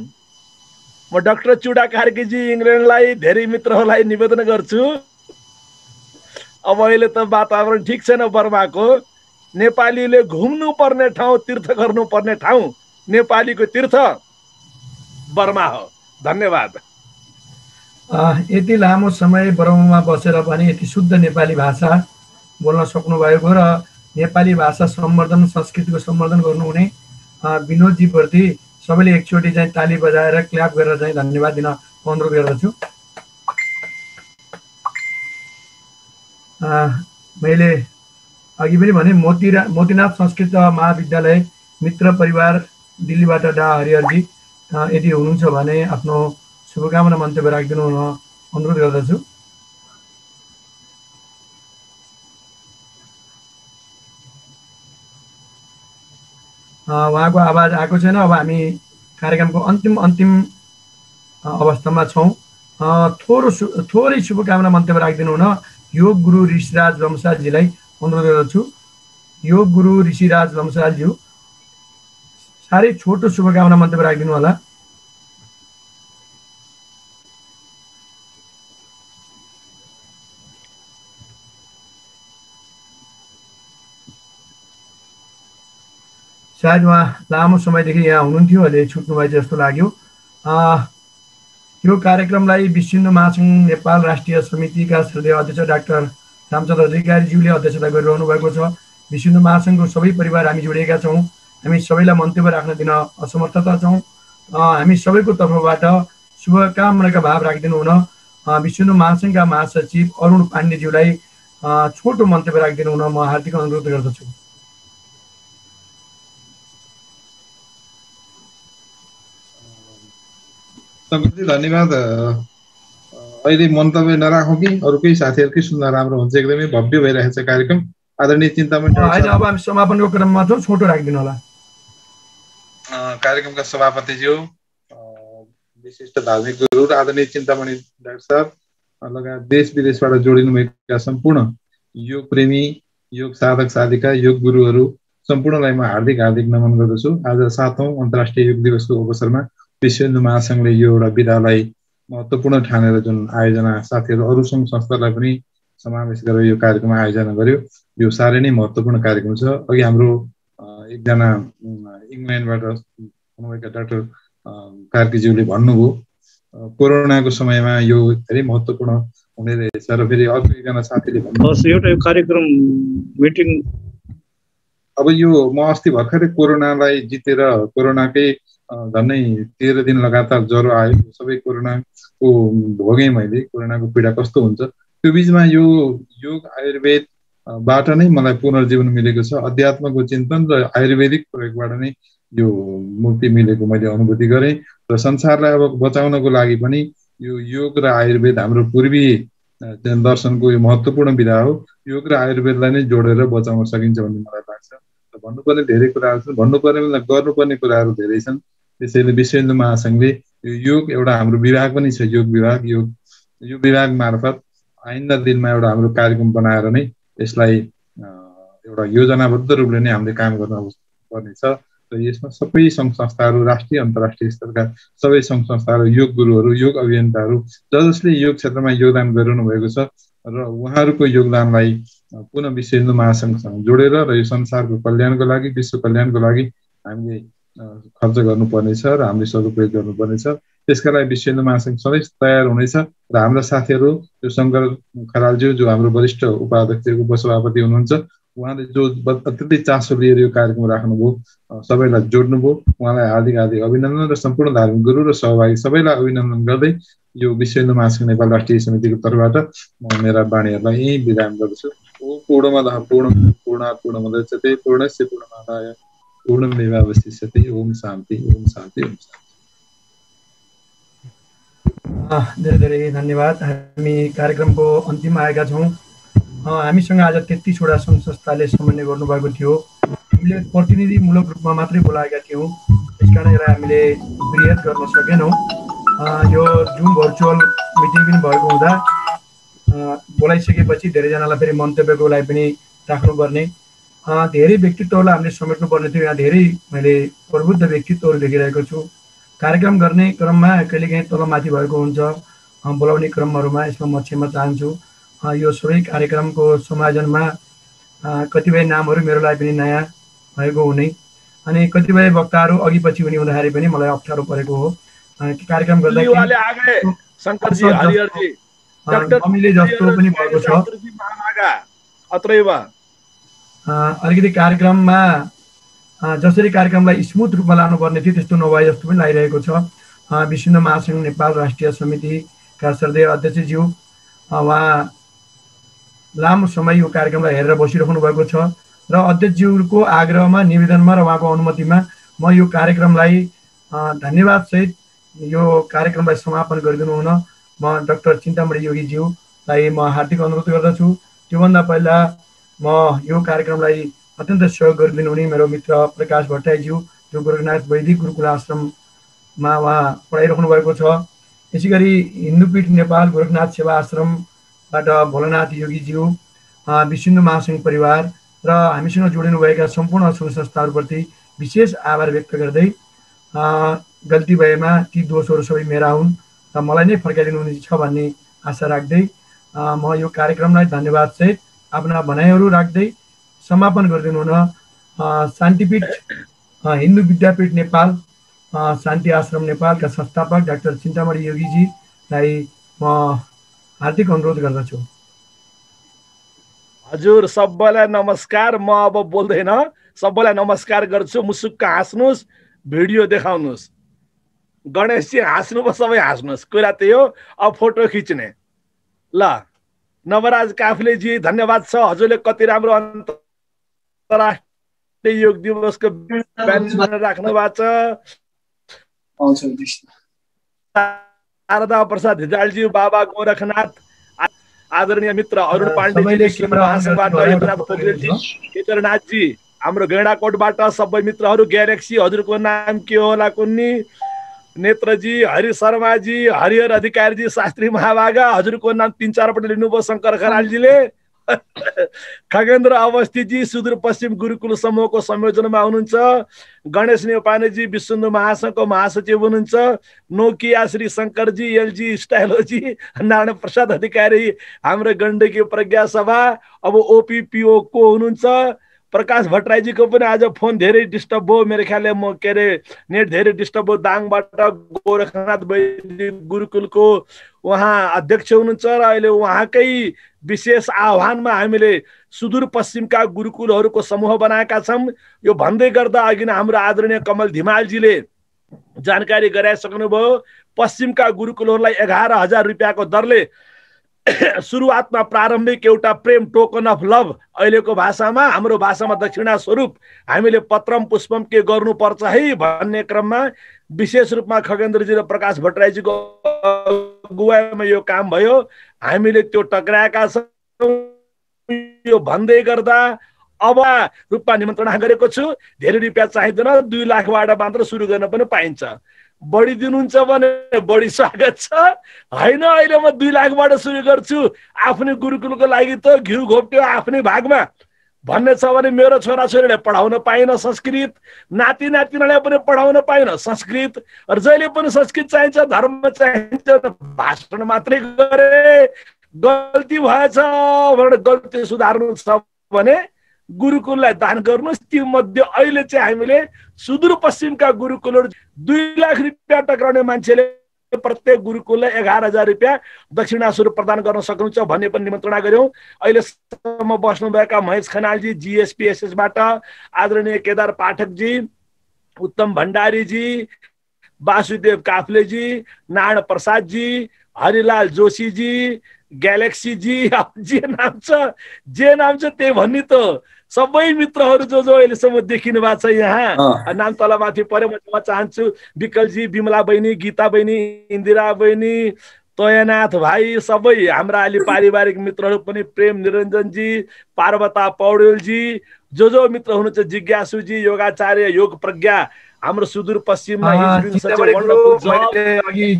म डाक्टर चुडा कार्कीजी इङ्ग्ल्यान्डलाई धेरै मित्रहरूलाई निवेदन गर्छु, अब अहिले त वातावरण ठिक छैन बर्माको, नेपालीले घुम्नु पर्ने ठाउँ, तीर्थ गर्नुपर्ने ठाउँ नेपालीको तीर्थ बर्मा हो। धन्यवाद। यति लामो समय बर्मामा बसेर पनि यति शुद्ध नेपाली भाषा बोल्न सक्नुभएको र नेपाली भाषा सम्वर्धन संस्कृतिको सम्वर्धन गर्नुहुने विनोदजीप्रति सबैले एकचोटि चाहिँ ताली बजाएर क्ल्याप गरेर चाहिँ धन्यवाद दिन अनुरोध गर्दछु। मैले अघि पनि भने मोतीनाथ संस्कृत महाविद्यालय मित्र परिवार दिल्लीबाट डा हरिहरजी यदि हुनुहुन्छ भने आफ्नो शुभकामना मन्तव्य राखिदिनु हुन अनुरोध गर्दछु। उहाँको आवाज आएको छैन। अब हामी कार्यक्रमको अन्तिम अवस्थामा छौँ। थोरै शुभकामना मन्तव्य राखिदिनु हुन योग गुरु ऋषिराज लम्सालजीलाई अनुरोध गर्दछु। योग गुरु ऋषिराज लम्सालज्यू साह्रै छोटो शुभकामना मन्तव्य राखिदिनु होला। सायद उहाँ लामो समयदेखि यहाँ हुनुहुन्थ्यो, अहिले छुट्नुभयो जस्तो लाग्यो। यो कार्यक्रमलाई विश्व हिन्दू महासङ्घ नेपाल राष्ट्रिय समितिका श्रद्धेय अध्यक्ष डाक्टर रामचन्द्र अधिकारीज्यूले अध्यक्षता गरिरहनु भएको छ। विश्व हिन्दू महासङ्घको सबै परिवार हामी जोडिएका छौँ। हामी सबैलाई मन्तव्य राख्न दिन असमर्थता छौँ। हामी सबैको तर्फबाट शुभकामनाका भाव राखिदिनु हुन विश्व हिन्दू महासङ्घका महासचिव अरुण पाण्डेज्यूलाई छोटो मन्तव्य राखिदिनु हुन म हार्दिक अनुरोध गर्दछु। धन्यवाद। अहिले मन्तव्य नराखौँ कि अरू केही साथीहरूकै सुन्दा राम्रो हुन्छ। एकदमै भव्य भइरहेको छ कार्यक्रम। आदरणीय चिन्तामणि अब हामी समापनको क्रममा छौँ, छोटो राखिदिनु होला। कार्यक्रमका सभापतिज्यू, विशिष्ट धार्मिक गुरु र आदरणीय चिन्तामणि डाक्टर साहब लगायत देश विदेशबाट जोडिनु भएका सम्पूर्ण योग प्रेमी, योग साधक साधिका, योग गुरुहरू सम्पूर्णलाई म हार्दिक नमन गर्दछु। आज 7औं अन्तर्राष्ट्रिय योग दिवसको अवसरमा विश्व हिन्दू महासङ्घले यो एउटा विधालाई महत्त्वपूर्ण ठानेर जुन आयोजना साथीहरू अरू सङ्घ संस्थालाई पनि समावेश गरेर यो कार्यक्रम आयोजना गर्यो, यो साह्रै नै महत्त्वपूर्ण कार्यक्रम छ। अघि हाम्रो एकजना इङ्ल्यान्डबाट हुनुभएका डाक्टर कार्कीज्यूले भन्नुभयो कोरोनाको समयमा यो धेरै महत्त्वपूर्ण हुने रहेछ र फेरि अर्को एकजना साथीले भन्नुभयो एउटा कार्यक्रम मिटिङ अब यो म अस्ति भर्खरै कोरोनालाई जितेर कोरोनाकै झन्डै 13 दिन लगातार ज्वरो आयो। सबै कोरोनाको भोगेँ मैले, कोरोनाको पीडा कस्तो हुन्छ। त्यो बिचमा यो योग आयुर्वेदबाट नै मलाई पुनर्जीवन मिलेको छ। अध्यात्मको चिन्तन र आयुर्वेदिक प्रयोगबाट नै यो मुक्ति मिलेको मैले अनुभूति गरेँ र संसारलाई अब बचाउनको लागि पनि यो योग र आयुर्वेद हाम्रो पूर्वी दर्शनको यो महत्त्वपूर्ण विधा हो। योग र आयुर्वेदलाई नै जोडेर बचाउन सकिन्छ भन्ने मलाई लाग्छ। भन्नुपर्ने धेरै कुराहरू छन्, भन्नुपर्ने गर्नुपर्ने कुराहरू धेरै छन्। त्यसैले विश्व हिन्दू महासङ्घले यो योग एउटा हाम्रो विभाग पनि छ, योग विभाग। यो विभाग मार्फत आइन्दा दिनमा एउटा हाम्रो कार्यक्रम बनाएर नै यसलाई एउटा योजनाबद्ध रूपले नै हामीले काम गर्न पर्नेछ र यसमा सबै सङ्घ संस्थाहरू, राष्ट्रिय अन्तर्राष्ट्रिय स्तरका सबै सङ्घ संस्थाहरू, योग गुरुहरू, योग अभियन्ताहरू जसले योग क्षेत्रमा योगदान गरिरहनु भएको छ र उहाँहरूको योगदानलाई पुनः विश्व हिन्दू महासङ्घसँग जोडेर र यो संसारको कल्याणको लागि, विश्व कल्याणको लागि हामीले खर्च गर्नुपर्नेछ र हामीले सदुपयोग गर्नुपर्नेछ। त्यसका लागि विश्व हिन्दू महासङ्घ सधैँ तयार हुनेछ र हाम्रा साथीहरू जो शङ्कर खरालज्यू जो हाम्रो वरिष्ठ उपाध्यक्ष उपसभापति हुनुहुन्छ, उहाँले जो अत्यन्तै चासो लिएर यो कार्यक्रम राख्नुभयो, सबैलाई जोड्नुभयो, उहाँलाई हार्दिक अभिनन्दन र सम्पूर्ण धार्मिक गुरु र सहभागी सबैलाई अभिनन्दन गर्दै यो विश्व हिन्दू महासङ्घ नेपाल राष्ट्रिय समितिको तर्फबाट म मेरा बाणीहरूलाई यहीँ विराम गर्दछु। ओम पूर्णमदः पूर्णात् पूर्णमुदच्यते पूर्णस्य पूर्णमादाय पूर्णमेवावशिष्यते। ओम शान्ति, ओम शान्ति, ओम शान्ति। धेरै धेरै धन्यवाद। हामी कार्यक्रमको अन्तिममा आएका छौँ। हामीसँग आज 33 वटा सङ्घ संस्थाले समन्वय गर्नुभएको थियो। हामीले प्रतिनिधिमूलक रूपमा मात्रै बोलाएका थियौँ, त्यसकारण यसलाई हामीले बृहत गर्न सकेनौँ। यो जुम भर्चुअल मिटिङ पनि भएको हुँदा बोलाइसकेपछि धेरैजनालाई फेरि मन्तव्यको लागि पनि राख्नुपर्ने, धेरै व्यक्तित्वहरूलाई हामीले समेट्नुपर्ने थियो। यहाँ धेरै मैले प्रबुद्ध व्यक्तित्वहरू देखिरहेको छु। कार्यक्रम गर्ने क्रममा कहिलेकाहीँ तलमाथि भएको हुन्छ बोलाउने क्रमहरूमा, यसमा म क्षमा चाहन्छु। यो सबै कार्यक्रमको समायोजनमा कतिपय नामहरू मेरो लागि पनि नयाँ भएको हुने, अनि कतिपय वक्ताहरू अघि पछि हुने हुँदाखेरि पनि मलाई अप्ठ्यारो परेको हो। कार्यक्रम गर्दाखेरि हामीले जस्तो पनि भएको छ अलिकति कार्यक्रममा जसरी कार्यक्रमलाई स्मुथ रूपमा लानुपर्ने थियो त्यस्तो नभए जस्तो पनि लागिरहेको छ। विश्व महासङ्घ नेपाल राष्ट्रिय समितिका श्रद्धेय अध्यक्षज्यू उहाँ लामो समय यो कार्यक्रमलाई हेरेर बसिराख्नु भएको छ र अध्यक्षज्यूको आग्रहमा निवेदनमा र उहाँको अनुमतिमा म यो कार्यक्रमलाई धन्यवाद सहित यो कार्यक्रमलाई समापन गरिदिनु हुन म डाक्टर चिन्तामणि योगीज्यूलाई म हार्दिक अनुरोध गर्दछु। त्योभन्दा पहिला म यो कार्यक्रमलाई अत्यन्त सहयोग गरिदिनु हुने मेरो मित्र प्रकाश भट्टराईज्यू जो गोरखनाथ वैदिक गुरुकुल आश्रममा उहाँ पढाइराख्नु भएको छ। यसै गरी हिन्दूपीठ नेपाल गोरखनाथ सेवा आश्रमबाट भोलानाथ योगीज्यू, विश्व महासङ्घ परिवार र हामीसँग जोडिनुभएका सम्पूर्ण सङ्घ संस्थाहरूप्रति विशेष आभार व्यक्त गर्दै गल्ती भएमा ती दोषहरू सबै मेरा हुन् र मलाई नै फर्काइदिनु हुनेछ भन्ने आशा राख्दै म यो कार्यक्रमलाई धन्यवाद सहित आफ्ना भनाइहरू राख्दै समापन गरिदिनु हुन शान्तिपीठ हिन्दू विद्यापीठ नेपाल शान्ति आश्रम नेपालका संस्थापक डाक्टर चिन्तामणि योगीजीलाई म हार्दिक अनुरोध गर्दछु। हजुर सबैलाई नमस्कार। म अब बोल्दैन, सबैलाई नमस्कार गर्छु। मुसुक्क हाँस्नुहोस्, भिडियो देखाउनुहोस्। गणेशजी हाँस्नु, सबै हाँस्नुहोस्। कुरा त्यही हो। अब फोटो खिच्ने ल। नवराज काफ्लेजी धन्यवाद छ, हजुरले कति राम्रो अन्तर्राष्ट्रिय योग दिवसको ब्यानर राख्नु भएको छ। शारदा प्रसाद हिजालजी, बाबा गोरखनाथ, आदरणीय मित्र अरुण पाण्डेजी, महासङ्घबाट एकनाथ पोखरेलजी, केदारनाथजी, हाम्रो गैंडाकोटबाट सबै मित्रहरू, ग्यालेक्सी हजुरको नाम के होला कुन्नी, नेत्रजी, हरि शर्माजी, हरिहर अधिकारीजी, शास्त्री महाभागा हजुरको नाम 3-4 पल्ट लिनुभयो शङ्कर खनालजीले। खगेन्द्र अवस्थीजी सुदूरपश्चिम गुरुकुल समूहको संयोजनमा हुनुहुन्छ। गणेश नेपानेजी विश्व महासङ्घको महासचिव हुनुहुन्छ। नोकिया श्री शङ्करजी, एलजी स्टाइलोजी, नारायण प्रसाद अधिकारी हाम्रो गण्डकी प्रज्ञा सभा, अब ओपिपिओ को हुनुहुन्छ। प्रकाश भट्टराईजीको पनि आज फोन धेरै डिस्टर्ब भयो, मेरो ख्यालले म के अरे नेट धेरै डिस्टर्ब भयो। दाङबाट गोरखनाथ वैदिक गुरुकुलको उहाँ अध्यक्ष हुनुहुन्छ र अहिले उहाँकै विशेष आह्वानमा हामीले सुदूरपश्चिमका गुरुकुलहरूको समूह बनाएका छौँ। यो भन्दै गर्दा अघि नै हाम्रो आदरणीय कमल धिमालजीले जानकारी गराइसक्नुभयो। पश्चिमका गुरुकुलहरूलाई 11,000 रुपियाँको दरले सुरुवातमा प्रारम्भिक एउटा प्रेम टोकन अफ लभ, अहिलेको भाषामा हाम्रो भाषामा दक्षिणा स्वरूप हामीले पत्रम पुष्पम के गर्नुपर्छ है भन्ने क्रममा विशेष रूपमा खगेन्द्रजी र प्रकाश भट्टराईजीको अगुवाईमा यो काम भयो। हामीले त्यो टक्राएका छौँ। यो भन्दै गर्दा अब रूपमा निमन्त्रणा गरेको छु। धेरै रुपियाँ चाहिँदैन, 2 लाखबाट मात्र सुरु गर्न पनि पाइन्छ। बढी दिनुहुन्छ भने बढी स्वागत छ, होइन अहिले म 2 लाखबाट सुरु गर्छु आफ्नै गुरुकुलको लागि त घिउ घोप्ट्यो आफ्नै भागमा भन्ने छ भने मेरो छोराछोरीले पढाउन पाइन संस्कृत, नाति नातिनालाई पनि पढाउन पाइन संस्कृत, र जहिले पनि संस्कृत चाहिन्छ, धर्म चाहिन्छ, भाषण मात्रै गरे गल्ती भएछ भनेर गल्ती सुधार्नु छ भने गुरुकुललाई दान गर्नुहोस्। ती मध्ये अहिले चाहिँ हामीले सुदूरपश्चिमका गुरुकुलहरू 2 लाख रुपियाँ टक्राउने मान्छेले प्रत्येक गुरुकुललाई 11,000 रुपियाँ दक्षिणा स्वरूप प्रदान गर्न सक्नुहुन्छ भन्ने पनि निमन्त्रणा गर्यौं। अहिलेसम्म बस्नुभएका महेश खनालजी जीएसपीएसएसबाट, आदरणीय केदार पाठकजी, उत्तम भण्डारीजी, वासुदेव काफ्लेजी, नारायण प्रसादजी, हरिलाल जोशीजी, ग्यालेक्सीजी, जे नाम छ त्यही भन्ने त सबै मित्रहरू जो अहिलेसम्म देखिनु भएको छ यहाँ, नाम तलमाथि परे म चाहन्छु विकलजी, विमला बहिनी, गीता बहिनी, इन्दिरा बहिनी, तयनाथ भाइ, सबै हाम्रा अलि पारिवारिक मित्रहरू पनि, प्रेम निरञ्जनजी, पार्वता पौडेलजी, जो मित्र हुनुहुन्छ, जिज्ञासुजी, योगाचार्य, योग प्रज्ञा, हाम्रो सुदूरपश्चिममा अघि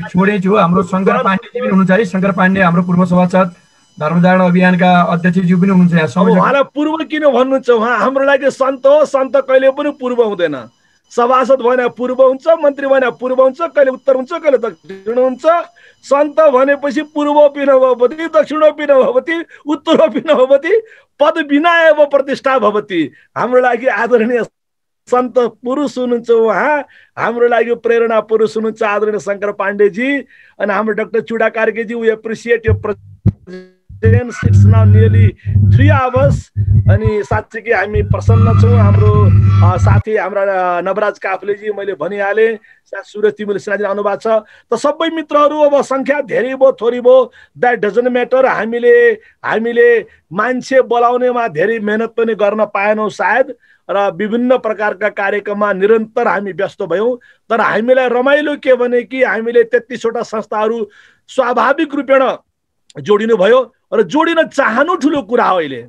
छोडेछु हाम्रो शङ्कर पाण्डेजी पनि हुनुहुन्छ है। शङ्कर पाण्डे हाम्रो पूर्व सभासद, धर्मजागरण अभियानका अध्यक्षज्यू पनि हुनुहुन्छ यहाँ। उहाँलाई पूर्व किन भन्नुहुन्छ? उहाँ हाम्रो लागि सन्त हो, सन्त कहिले पनि पूर्व हुँदैन। सभासद भने पूर्व हुन्छ, मन्त्री भने पूर्व हुन्छ, कहिले उत्तर हुन्छ, कहिले दक्षिण हुन्छ। सन्त भनेपछि पूर्वोपि न भवति, दक्षिणोपि न भवति, उत्तरोपि न भवति, पद विना एव प्रतिष्ठा भवति। हाम्रो लागि आदरणीय सन्त पुरुष हुनुहुन्छ उहाँ, हाम्रो लागि प्रेरणा पुरुष हुनुहुन्छ आदरणीय शङ्कर पाण्डेजी अनि हाम्रो doctor Chuda Karki ji. We appreciate your presence, it's now nearly 3 hours. अनि साँच्चै कि हामी प्रसन्न छौँ। हाम्रो साथी हाम्रा नवराज काफ्लेजी मैले भनिहालेँ, सुरज तिमीले सिन्हाजी आउनु भएको छ। त सबै मित्रहरू अब सङ्ख्या धेरै भयो थोरै भयो द्याट डजन्ट म्याटर। हामीले मान्छे बोलाउनेमा धेरै मेहनत पनि गर्न पाएनौँ सायद, र विभिन्न प्रकारका कार्यक्रममा निरन्तर हामी व्यस्त भयौँ। तर हामीलाई रमाइलो के भने कि हामीले 33वटा संस्थाहरू स्वाभाविक रूपेण जोडिनु भयो र जोडिन चाहनु ठुलो कुरा हो। अहिले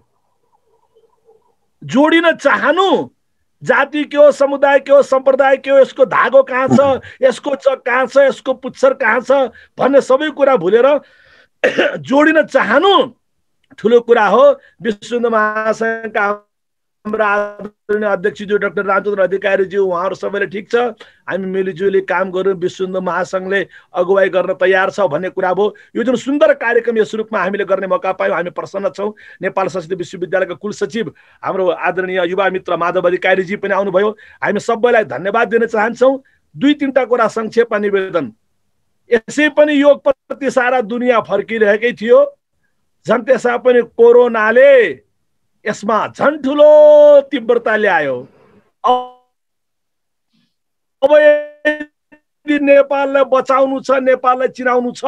जोडिन चाहनु, जाति के हो, समुदाय के हो, सम्प्रदाय के हो, यसको धागो कहाँ छ, यसको चक कहाँ छ, यसको पुच्छर कहाँ छ भन्ने सबै कुरा भुलेर जोडिन चाहनु ठुलो कुरा हो। विश्व हिन्दू महासङ्घका हाम्रा आदरणीय अध्यक्षज्यू डाक्टर रामचन्द्र अधिकारीज्यू, उहाँहरू सबैले ठिक छ हामी मिलिजुली काम गरौँ, विश्व हिन्दू महासङ्घले अगुवाई गर्न तयार छ भन्ने कुरा भयो। यो जुन सुन्दर कार्यक्रम यस रूपमा हामीले गर्ने मौका पायौँ, हामी प्रसन्न छौँ। नेपाल संस्कृत विश्वविद्यालयका कुलसचिव हाम्रो आदरणीय युवा मित्र माधव अधिकारीजी पनि आउनुभयो। हामी सबैलाई धन्यवाद दिन चाहन्छौँ। 2-3टा कुरा संक्षेपमा निवेदन। यसै पनि योगप्रति सारा दुनियाँ फर्किरहेकै थियो, झन् त्यसमा पनि कोरोनाले यसमा झन् ठुलो तीव्रता ल्यायो। अब यदि नेपाललाई बचाउनु छ, नेपाललाई चिनाउनु छ,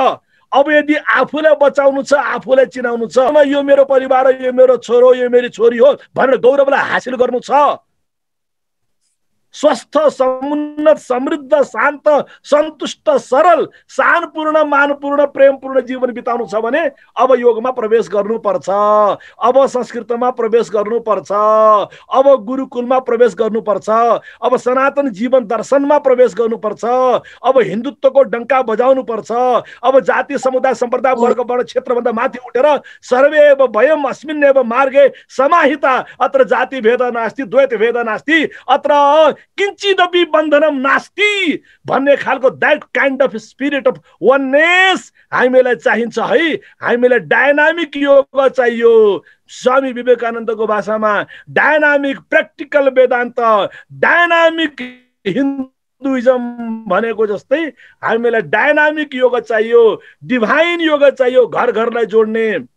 अब यदि आफूलाई बचाउनु छ, आफूलाई चिनाउनु छ, यो मेरो परिवार हो, यो मेरो छोरो, यो मेरी छोरी हो भनेर गौरवलाई हासिल गर्नु छ, स्वस्थ समुन्नत समृद्ध शान्त सन्तुष्ट सरल शानपूर्ण मानपूर्ण प्रेमपूर्ण जीवन बिताउनु छ भने अब योगमा प्रवेश गर्नुपर्छ, अब संस्कृतमा प्रवेश गर्नुपर्छ, अब गुरुकुलमा प्रवेश गर्नुपर्छ, अब सनातन जीवन दर्शनमा प्रवेश गर्नुपर्छ, अब हिन्दुत्वको डङ्का बजाउनु पर्छ, अब जाति समुदाय सम्प्रदाय वर्ग वर्ण क्षेत्रभन्दा माथि उठेर सर्वे एव वयम् अस्मिन्नेव मार्गे समाहिता अत्र जाति भेद नास्ति द्वैत भेद नास्ति अत्र किञ्चिदपि बन्धनम नास्ति भन्ने खालको that kind of spirit of oneness हामीलाई चाहिन्छ है। हामीलाई डायनामिक योग चाहियो। स्वामी विवेकानन्दको भाषामा dynamic practical Vedanta, dynamic Hinduism भनेको जस्तै हामीलाई डायनामिक योग चाहियो, डिभाइन योग चाहियो। घर घरलाई जोड्ने,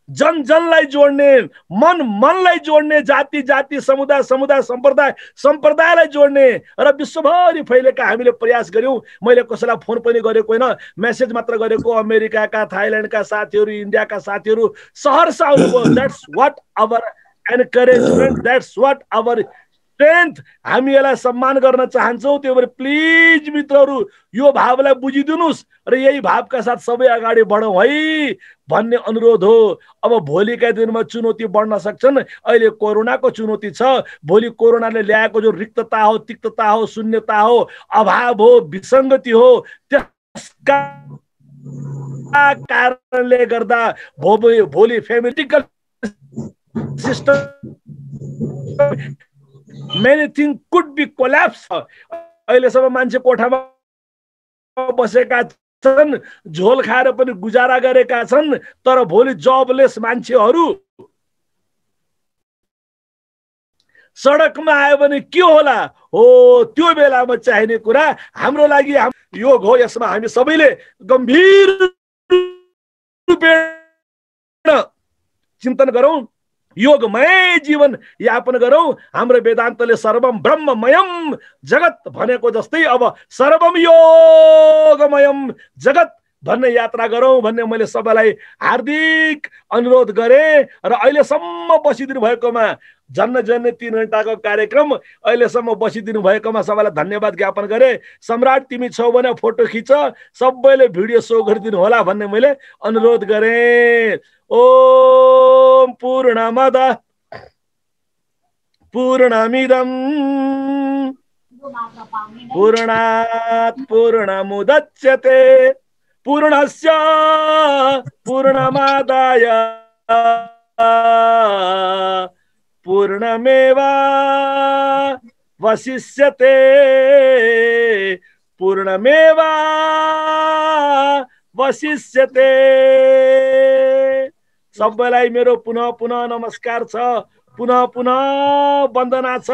जन जनलाई जोड्ने, मन मनलाई जोड्ने, जाति जाति समुदाय समुदाय सम्प्रदाय सम्प्रदायलाई जोड्ने र विश्वभरि फैलेका हामीले प्रयास गर्यौं। मैले कसैलाई फोन पनि गरेको होइन, मेसेज मात्र गरेको। अमेरिकाका, थाइल्यान्डका साथीहरू, इन्डियाका साथीहरू सहरसा आउनुभयो। That's what our encouragement, that's what our strength. हामी यसलाई सम्मान गर्न चाहन्छौँ। त्यही भएर प्लिज मित्रहरू यो भावलाई बुझिदिनुहोस् र यही भावका साथ सबै अगाडि बढौँ है भन्ने अनुरोध हो। अब भोलिका दिनमा चुनौती बढ्न सक्छन्। अहिले कोरोनाको चुनौती छ, भोलि कोरोनाले ल्याएको जो रिक्तता हो, तिक्तता हो, शून्यता हो, अभाव हो, विसङ्गति हो, त्यसका कारणले गर्दा भोलि फ्यामिलिकल system many things could be collapse। अहिलेसम्म मान्छे कोठामा बसेका छन्, झोल खाएर पनि गुजारा गरेका छन्, तर भोलि जबलेस मान्छेहरू सडकमा आयो भने के होला हो। त्यो बेलामा चाहिने कुरा हाम्रो लागि योग हो। यसमा हामी सबैले गम्भीर रूपमा चिन्तन गरौँ, योगमय जीवन यापन गरौँ। हाम्रो वेदान्तले सर्वम ब्रह्ममयम जगत भनेको जस्तै अब सर्वम योगमयम जगत भन्ने यात्रा गरौँ भन्ने मैले सबैलाई हार्दिक अनुरोध गरेँ। र अहिलेसम्म बसिदिनु भएकोमा जन्म जन्ने 3 घण्टाको कार्यक्रम अहिलेसम्म बसिदिनु भएकोमा सबैलाई धन्यवाद ज्ञापन गरेँ। सम्राट तिमी छौ भने फोटो खिच, सबैले भिडियो सो गरिदिनु होला भन्ने मैले अनुरोध गरेँ। ओम पूर्णमद पूर्णमिदं पूर्णात् पूर्णमुदच्यते पूर्णस्य पूर्णमादाय पूर्णमेवावशिष्यते पूर्णमेवावशिष्यते। सबैलाई मेरो पुनः पुनः नमस्कार छ। पुनः पुनः वन्दना छ।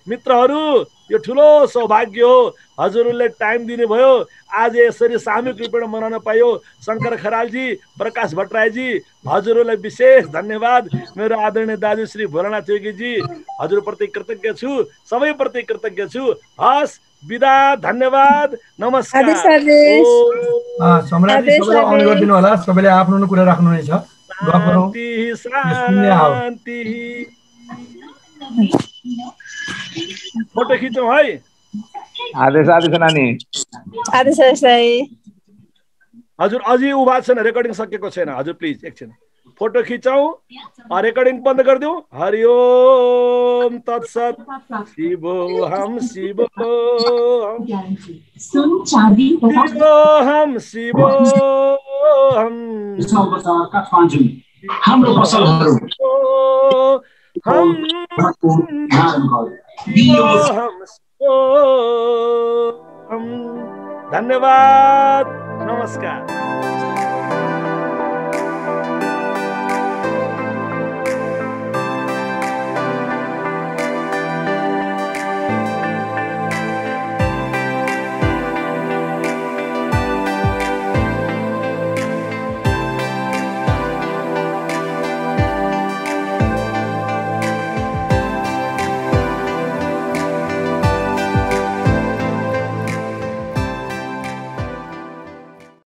मित्रहरू, यो ठुलो सौभाग्य हो, हजुरहरूले टाइम दिने भयो, आज यसरी सामूहिक रूपमा मनाउन पाइयो। शङ्कर खरालजी, प्रकाश भट्टराईजी, हजुरहरूलाई विशेष धन्यवाद। मेरो आदरणीय दाजु श्री भोलानाथ योगीजी, हजुरप्रति कृतज्ञ छु, सबैप्रति कृतज्ञ छु। हस्, बिदा, धन्यवाद, नमस्कार। सम्राटजी सबैलाई अन गरिदिनु होला, सबैले आफ्नो कुरा राख्नुहुनेछ। शान्ति शान्ति। फोटो खिचौँ है। आदेश आदेश नानी। आदेश आदेश। हजुर अझै उभा छैन, रेकर्डिङ सकेको छैन। हजुर प्लिज एकछिन फोटो खिचौँ, रेकर्डिङ बन्द गरिदिउँ। हरि ओम तत्सत। शिवोहम शिवोहम शिवोहम शिवोहम। हाम्रो पसलहरू हम धन्यवाद, नमस्कार।